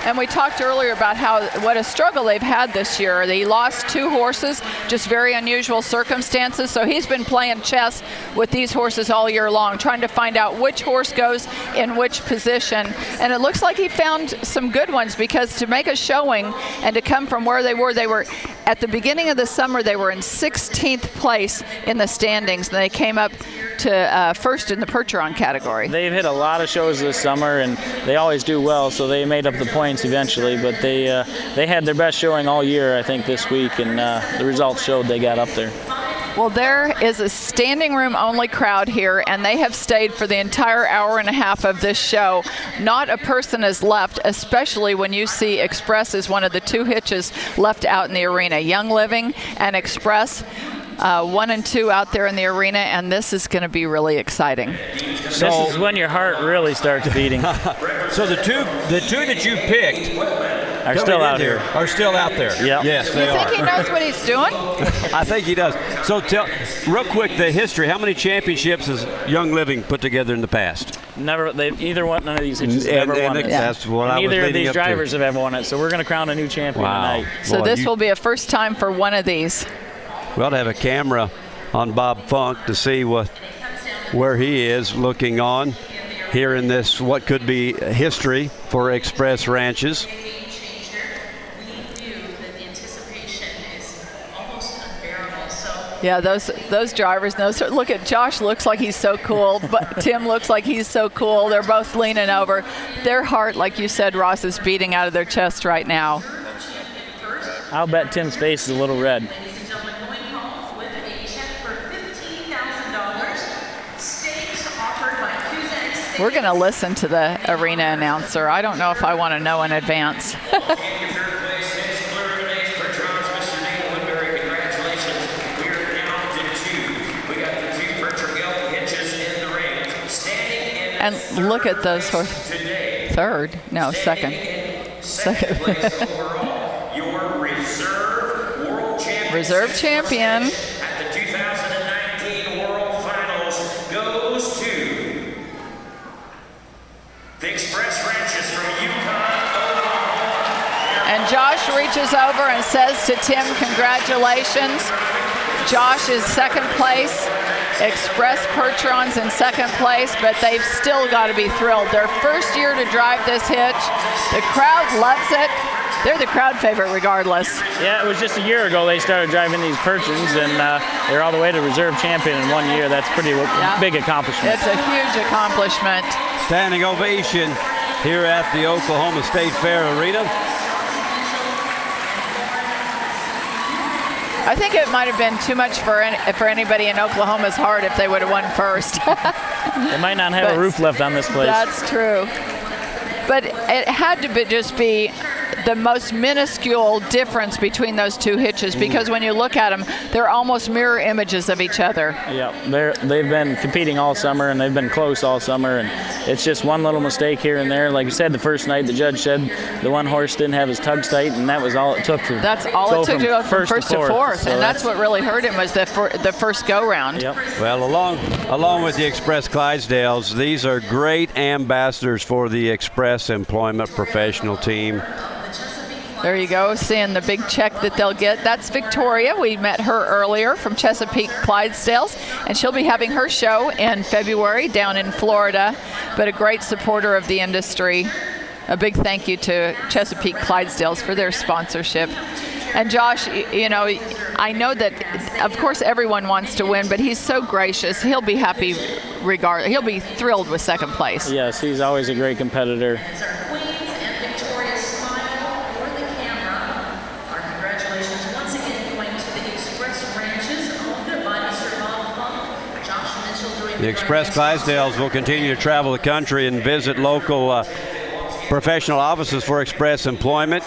And we talked earlier about what a struggle they've had this year. They lost 2 horses, just very unusual circumstances. So he's been playing chess with these horses all year long, trying to find out which horse goes in which position. And it looks like he found some good ones, because to make a showing and to come from where they were at the beginning of the summer, they were in 16th place in the standings, and they came up to first in the Percheron category.
They've hit a lot of shows this summer, and they always do well, so they made up the points eventually. But they had their best showing all year, I think, this week, and the results showed they got up there.
Well, there is a standing room only crowd here, and they have stayed for the entire hour and a half of this show. Not a person is left, especially when you see Express is one of the 2 hitches left out in the arena. Young Living and Express, 1 and 2 out there in the arena, and this is going to be really exciting.
This is when your heart really starts beating.
So the two that you picked
are still out here.
Are still out there.
Yep.
Yes, they
You
are.
think he knows what he's doing?
I think he does. So tell, real quick, the history. How many championships has Young Living put together in the past?
Never. Either one. None of these hitches have
And-
ever
and
won it.
that's what I was
Neither of
leading
these
up to.
drivers have ever won it. So we're going to crown a new champion tonight.
So
Boy,
this
you-
will be a first time for one of these.
We ought to have a camera on Bob Funk to see where he is looking on here in this what could be history for Express Ranches.
Yeah, those drivers know. So look at Josh. Looks like he's so cool, but Tim looks like he's so cool. They're both leaning over. Their heart, like you said, Ross, is beating out of their chest right now.
I'll bet Tim's face is a little red.
We're going to listen to the arena announcer. I don't know if I want to know in advance. And look at those horses. Third? No, second. Second.
Your reserve world champion.
Reserve champion.
At the 2019 World Finals goes to the Express Ranches from Yukon, Oklahoma.
And Josh reaches over and says to Tim, congratulations. Josh is second place. Express Percheron's in second place, but they've still got to be thrilled. Their first year to drive this hitch. The crowd loves it. They're the crowd favorite regardless.
Yeah, it was just a year ago they started driving these Percherons, and they're all the way to reserve champion in 1 year. That's pretty big accomplishment.
It's a huge accomplishment.
Standing ovation here at the Oklahoma State Fair Arena.
I think it might have been too much for anybody in Oklahoma's heart if they would have won first.
They might not have a roof left on this place.
That's true. But it had to just be the most minuscule difference between those two hitches, because when you look at them, they're almost mirror images of each other.
Yeah, they've been competing all summer, and they've been close all summer, and it's just one little mistake here and there. Like you said, the first night the judge said the one horse didn't have his tugs tight, and that was all it took to
That's all it took to go from first to fourth,
So
and that's what really hurt him was the first go-round.
Yep.
Well, along with the Express Clydesdales, these are great ambassadors for the Express Employment Professional Team.
There you go, seeing the big check that they'll get. That's Victoria. We met her earlier from Chesapeake Clydesdales, and she'll be having her show in February down in Florida, but a great supporter of the industry. A big thank you to Chesapeake Clydesdales for their sponsorship. And Josh, you know, I know that, of course, everyone wants to win, but he's so gracious. He'll be happy regardless. He'll be thrilled with second place.
Yes, he's always a great competitor.
The Express Clydesdales will continue to travel the country and visit local professional offices for Express employment.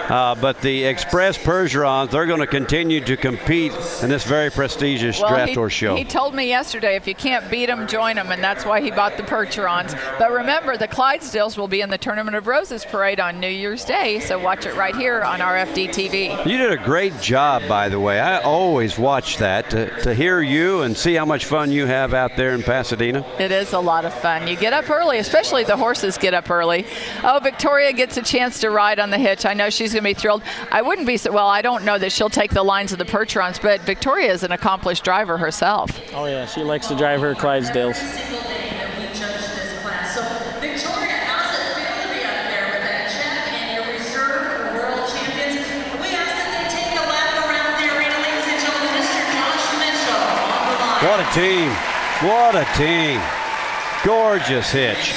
But the Express Percherons, they're going to continue to compete in this very prestigious draft horse show.
He told me yesterday, if you can't beat them, join them, and that's why he bought the Percherons. But remember, the Clydesdales will be in the Tournament of Roses parade on New Year's Day, so watch it right here on RFD TV.
You did a great job, by the way. I always watch that to hear you and see how much fun you have out there in Pasadena.
It is a lot of fun. You get up early, especially the horses get up early. Oh, Victoria gets a chance to ride on the hitch. I know she's going to be thrilled. I wouldn't be so, well, I don't know that she'll take the lines of the Percherons, but Victoria is an accomplished driver herself.
Oh yeah, she likes to drive her Clydesdales.
What a team. What a team. Gorgeous hitch.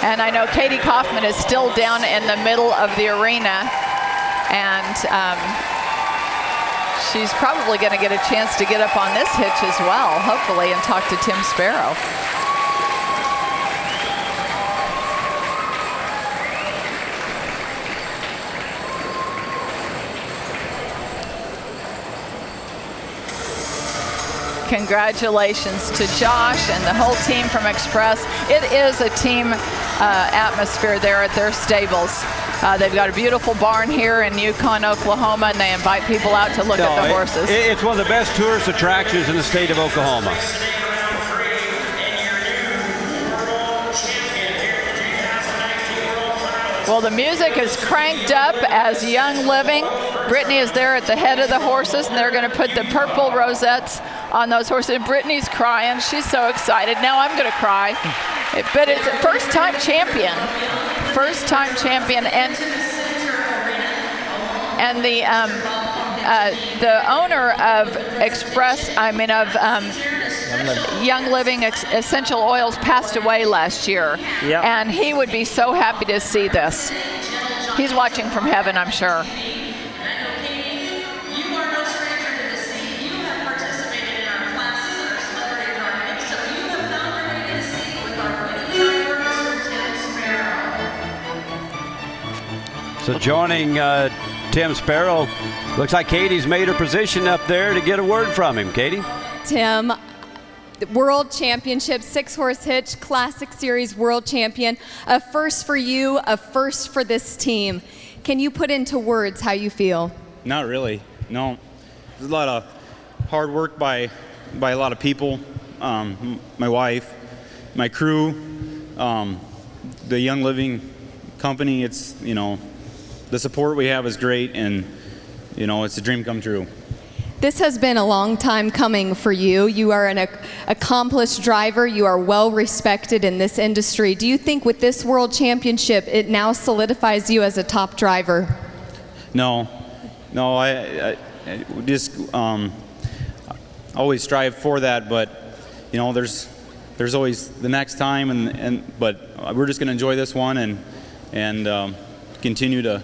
And I know Katie Kaufman is still down in the middle of the arena, and she's probably going to get a chance to get up on this hitch as well, hopefully, and talk to Tim Sparrow. Congratulations to Josh and the whole team from Express. It is a team atmosphere there at their stables. They've got a beautiful barn here in Yukon, Oklahoma, and they invite people out to look at the horses.
It's one of the best tourist attractions in the state of Oklahoma.
Well, the music is cranked up as Young Living. Brittany is there at the head of the horses, and they're going to put the purple rosettes on those horses. Brittany's crying. She's so excited. Now I'm going to cry. But it's a first-time champion. First-time champion. And the owner of Young Living Essential Oils passed away last year.
Yep.
And he would be so happy to see this. He's watching from heaven, I'm sure.
So joining Tim Sparrow, looks like Katie's made her position up there to get a word from him. Katie?
Tim, World Championship, 6-horse hitch, Classic Series World Champion. A first for you, a first for this team. Can you put into words how you feel?
Not really, no. There's a lot of hard work by a lot of people. My wife, my crew, the Young Living company. It's, the support we have is great, and, it's a dream come true.
This has been a long time coming for you. You are an accomplished driver. You are well respected in this industry. Do you think with this World Championship, it now solidifies you as a top driver?
No, I just always strive for that, but there's always the next time, but we're just going to enjoy this one and continue to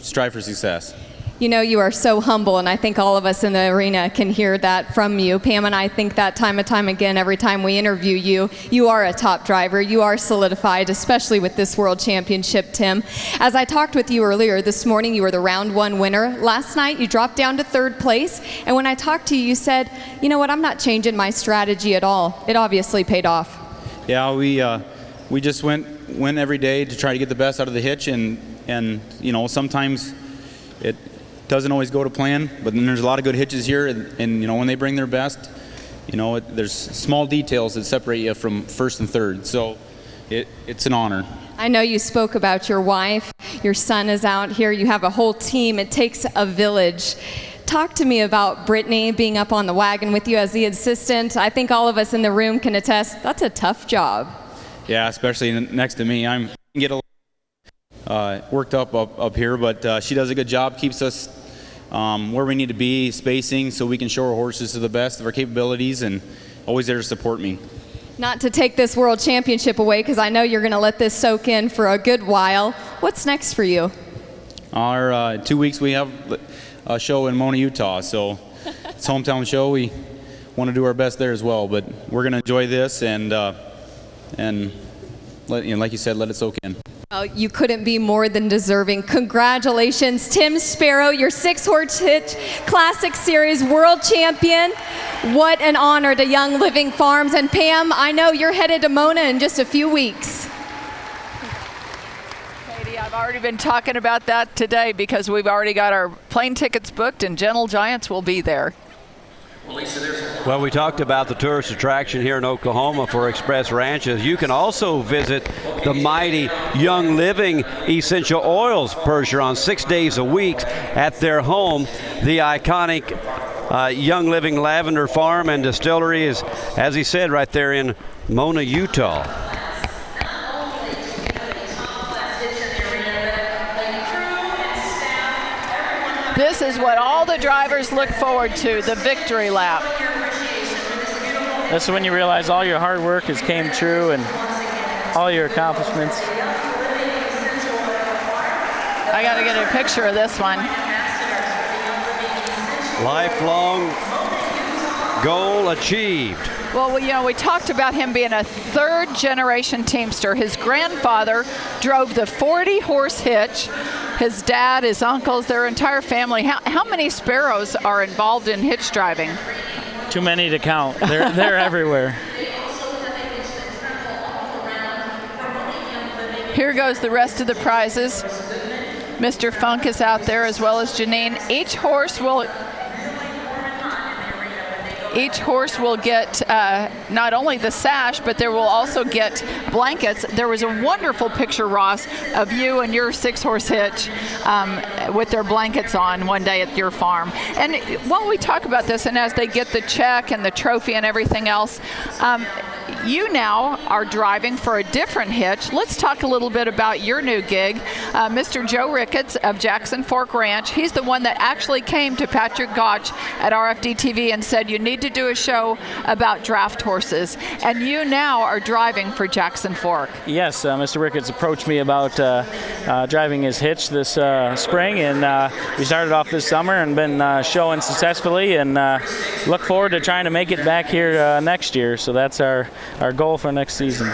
strive for success.
You are so humble, and I think all of us in the arena can hear that from you. Pam and I think that time and time again, every time we interview you, you are a top driver. You are solidified, especially with this World Championship, Tim. As I talked with you earlier this morning, you were the round 1 winner. Last night, you dropped down to 3rd place, and when I talked to you, you said, you know what, I'm not changing my strategy at all. It obviously paid off.
Yeah, we just went every day to try to get the best out of the hitch, and sometimes it doesn't always go to plan, but then there's a lot of good hitches here, and when they bring their best, there's small details that separate you from 1st and 3rd, so it's an honor.
I know you spoke about your wife, your son is out here, you have a whole team, it takes a village. Talk to me about Brittany being up on the wagon with you as the assistant. I think all of us in the room can attest, that's a tough job.
Yeah, especially next to me. I get a worked up here, but she does a good job, keeps us where we need to be, spacing, so we can show our horses to the best of our capabilities, and always there to support me.
Not to take this World Championship away, because I know you're going to let this soak in for a good while. What's next for you?
Our 2 weeks we have a show in Mona, Utah, so it's a hometown show. We want to do our best there as well, but we're going to enjoy this and like you said, let it soak in.
Well, you couldn't be more than deserving. Congratulations, Tim Sparrow, your 6-horse hitch Classic Series World Champion. What an honor to Young Living Farms. And Pam, I know you're headed to Mona in just a few weeks.
Katie, I've already been talking about that today because we've already got our plane tickets booked, and Gentle Giants will be there.
Well, we talked about the tourist attraction here in Oklahoma for Express Ranches. You can also visit the mighty Young Living Essential Oils Percheron 6 days a week at their home. The iconic Young Living Lavender Farm and Distillery is, as he said, right there in Mona, Utah.
This is what all the drivers look forward to, the victory lap.
This is when you realize all your hard work has came true and all your accomplishments.
I got to get a picture of this one.
Lifelong goal achieved.
Well, we talked about him being a 3rd-generation teamster. His grandfather drove the 40-horse hitch. His dad, his uncles, their entire family. How many Sparrows are involved in hitch driving?
Too many to count. They're everywhere.
Here goes the rest of the prizes. Mr. Funk is out there as well as Janine. Each horse will get not only the sash, but there will also get blankets. There was a wonderful picture, Ross, of you and your 6-horse hitch with their blankets on one day at your farm. And while we talk about this, and as they get the check and the trophy and everything else, you now are driving for a different hitch. Let's talk a little bit about your new gig. Mr. Joe Ricketts of Jackson Fork Ranch, he's the one that actually came to Patrick Gotch at RFD TV and said, you need to do a show about draft horses. And you now are driving for Jackson Fork.
Yes, Mr. Ricketts approached me about driving his hitch this spring, and we started off this summer and been showing successfully, and look forward to trying to make it back here next year. So that's our goal for next season.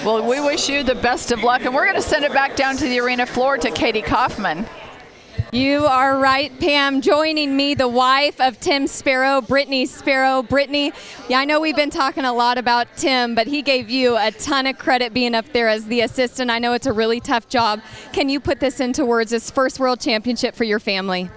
Well, we wish you the best of luck, and we're going to send it back down to the arena floor to Katie Kaufman.
You are right, Pam. Joining me, the wife of Tim Sparrow, Brittany Sparrow. Brittany, yeah, I know we've been talking a lot about Tim, but he gave you a ton of credit being up there as the assistant. I know it's a really tough job. Can you put this into words, this first World Championship for your family?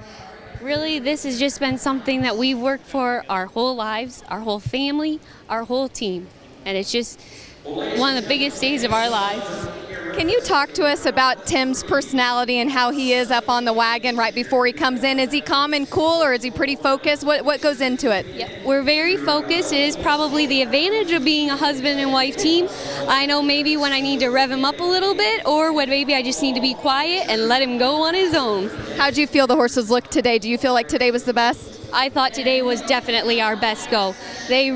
Really, this has just been something that we've worked for our whole lives, our whole family, our whole team. And it's just one of the biggest days of our lives.
Can you talk to us about Tim's personality and how he is up on the wagon right before he comes in? Is he calm and cool, or is he pretty focused? What goes into it?
Yep. We're very focused. It is probably the advantage of being a husband and wife team. I know maybe when I need to rev him up a little bit, or when maybe I just need to be quiet and let him go on his own.
How do you feel the horses look today? Do you feel like today was the best?
I thought today was definitely our best go. They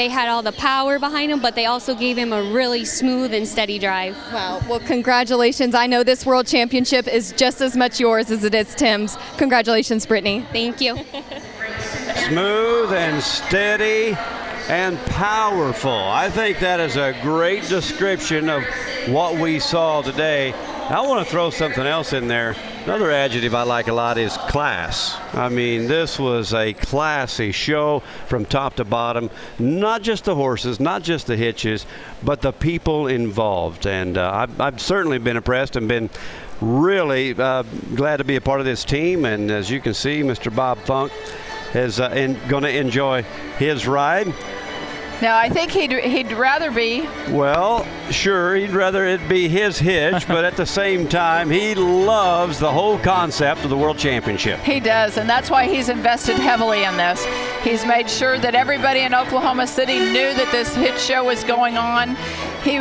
had all the power behind them, but they also gave him a really smooth and steady drive.
Wow. Well, congratulations. I know this World Championship is just as much yours as it is Tim's. Congratulations, Brittany.
Thank you.
Smooth and steady and powerful. I think that is a great description of what we saw today. I want to throw something else in there. Another adjective I like a lot is class. I mean, this was a classy show from top to bottom. Not just the horses, not just the hitches, but the people involved. And I've certainly been impressed and been really glad to be a part of this team. And as you can see, Mr. Bob Funk is going to enjoy his ride.
Now, I think he'd rather be.
Well, sure, he'd rather it be his hitch, but at the same time, he loves the whole concept of the World Championship.
He does, and that's why he's invested heavily in this. He's made sure that everybody in Oklahoma City knew that this hitch show was going on. He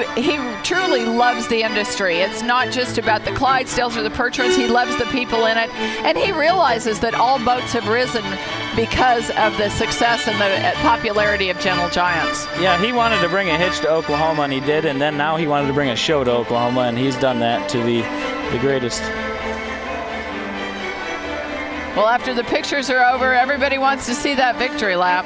truly loves the industry. It's not just about the Clydesdales or the Percherons. He loves the people in it, and he realizes that all boats have risen because of the success and the popularity of Gentle Giants.
Yeah, he wanted to bring a hitch to Oklahoma, and he did, and then now he wanted to bring a show to Oklahoma, and he's done that to the greatest.
Well, after the pictures are over, everybody wants to see that victory lap.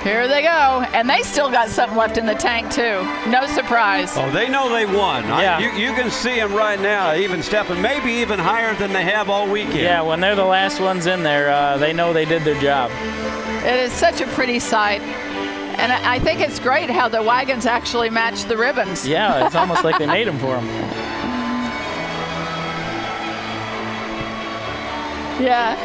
Here they go, and they still got something left in the tank too. No surprise.
Oh, they know they won.
Yeah.
You can see them right now, even stepping, maybe even higher than they have all weekend.
Yeah, when they're the last ones in there, they know they did their job.
It is such a pretty sight, and I think it's great how the wagons actually match the ribbons.
Yeah, it's almost like they made them for them.
Yeah.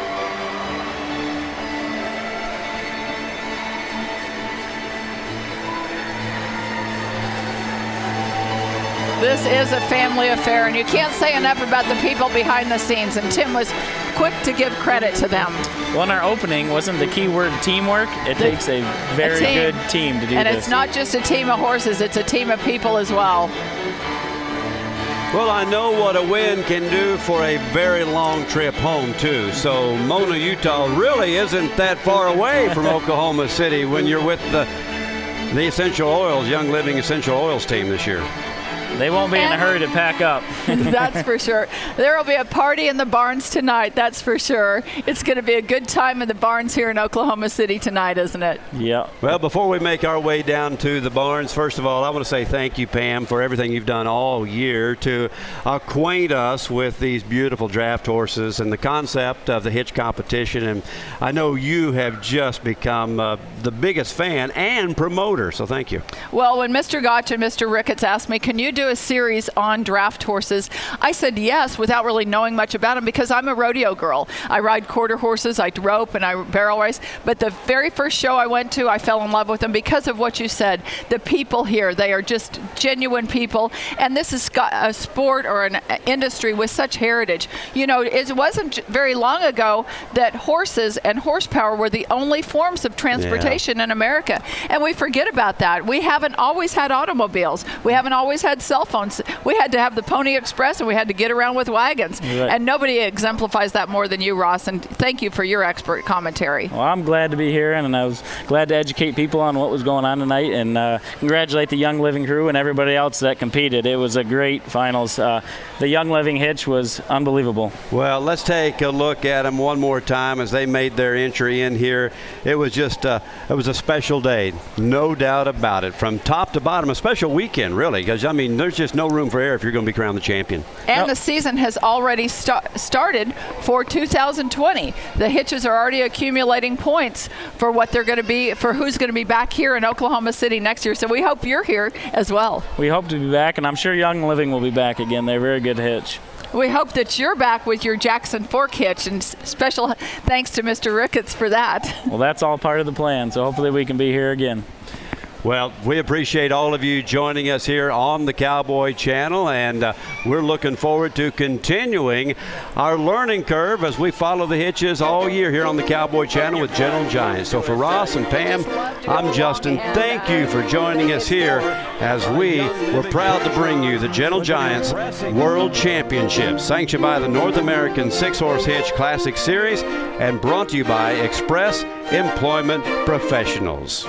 This is a family affair, and you can't say enough about the people behind the scenes, and Tim was quick to give credit to them.
Well, in our opening, wasn't the key word teamwork? It takes a very good team to do
and
this.
And it's not just a team of horses, it's a team of people as well.
Well, I know what a win can do for a very long trip home, too. So Mona, Utah really isn't that far away from Oklahoma City when you're with the Essential Oils, Young Living Essential Oils team this year.
They won't be in a hurry to pack up.
That's for sure. There will be a party in the barns tonight, that's for sure. It's going to be a good time in the barns here in Oklahoma City tonight, isn't it?
Yeah.
Well, before we make our way down to the barns, first of all, I want to say thank you, Pam, for everything you've done all year to acquaint us with these beautiful draft horses and the concept of the hitch competition. And I know you have just become the biggest fan and promoter, so thank you.
Well, when Mr. Gotch and Mr. Ricketts asked me, can you do a series on draft horses? I said yes, without really knowing much about them, because I'm a rodeo girl. I ride quarter horses, I rope, and I barrel race. But the very first show I went to, I fell in love with them because of what you said. The people here, they are just genuine people. And this is a sport or an industry with such heritage. You know, it wasn't very long ago that horses and horsepower were the only forms of transportation in America. And we forget about that. We haven't always had automobiles. We haven't always had cell phones. We had to have the Pony Express, and we had to get around with wagons.
Right.
And nobody exemplifies that more than you, Ross. And thank you for your expert commentary.
Well, I'm glad to be here, and I was glad to educate people on what was going on tonight, and congratulate the Young Living crew and everybody else that competed. It was a great finals. The Young Living hitch was unbelievable.
Well, let's take a look at them one more time as they made their entry in here. It was just it was a special day, no doubt about it, from top to bottom. A special weekend, really, because I mean, there's just no room for error if you're going to be crowned the champion.
And the season has already started for 2020. The hitches are already accumulating points for what they're going to be, for who's going to be back here in Oklahoma City next year. So we hope you're here as well.
We hope to be back, and I'm sure Young Living will be back again. They're a very good hitch.
We hope that you're back with your Jackson Fork hitch, and special thanks to Mr. Ricketts for that.
Well, that's all part of the plan, so hopefully we can be here again.
Well, we appreciate all of you joining us here on the Cowboy Channel, and we're looking forward to continuing our learning curve as we follow the hitches all year here on the Cowboy Channel with Gentle Giants. So for Ross and Pam, I'm Justin. Thank you for joining us here as we were proud to bring you the Gentle Giants World Championship, sanctioned by the North American Six-Horse Hitch Classic Series and brought to you by Express Employment Professionals.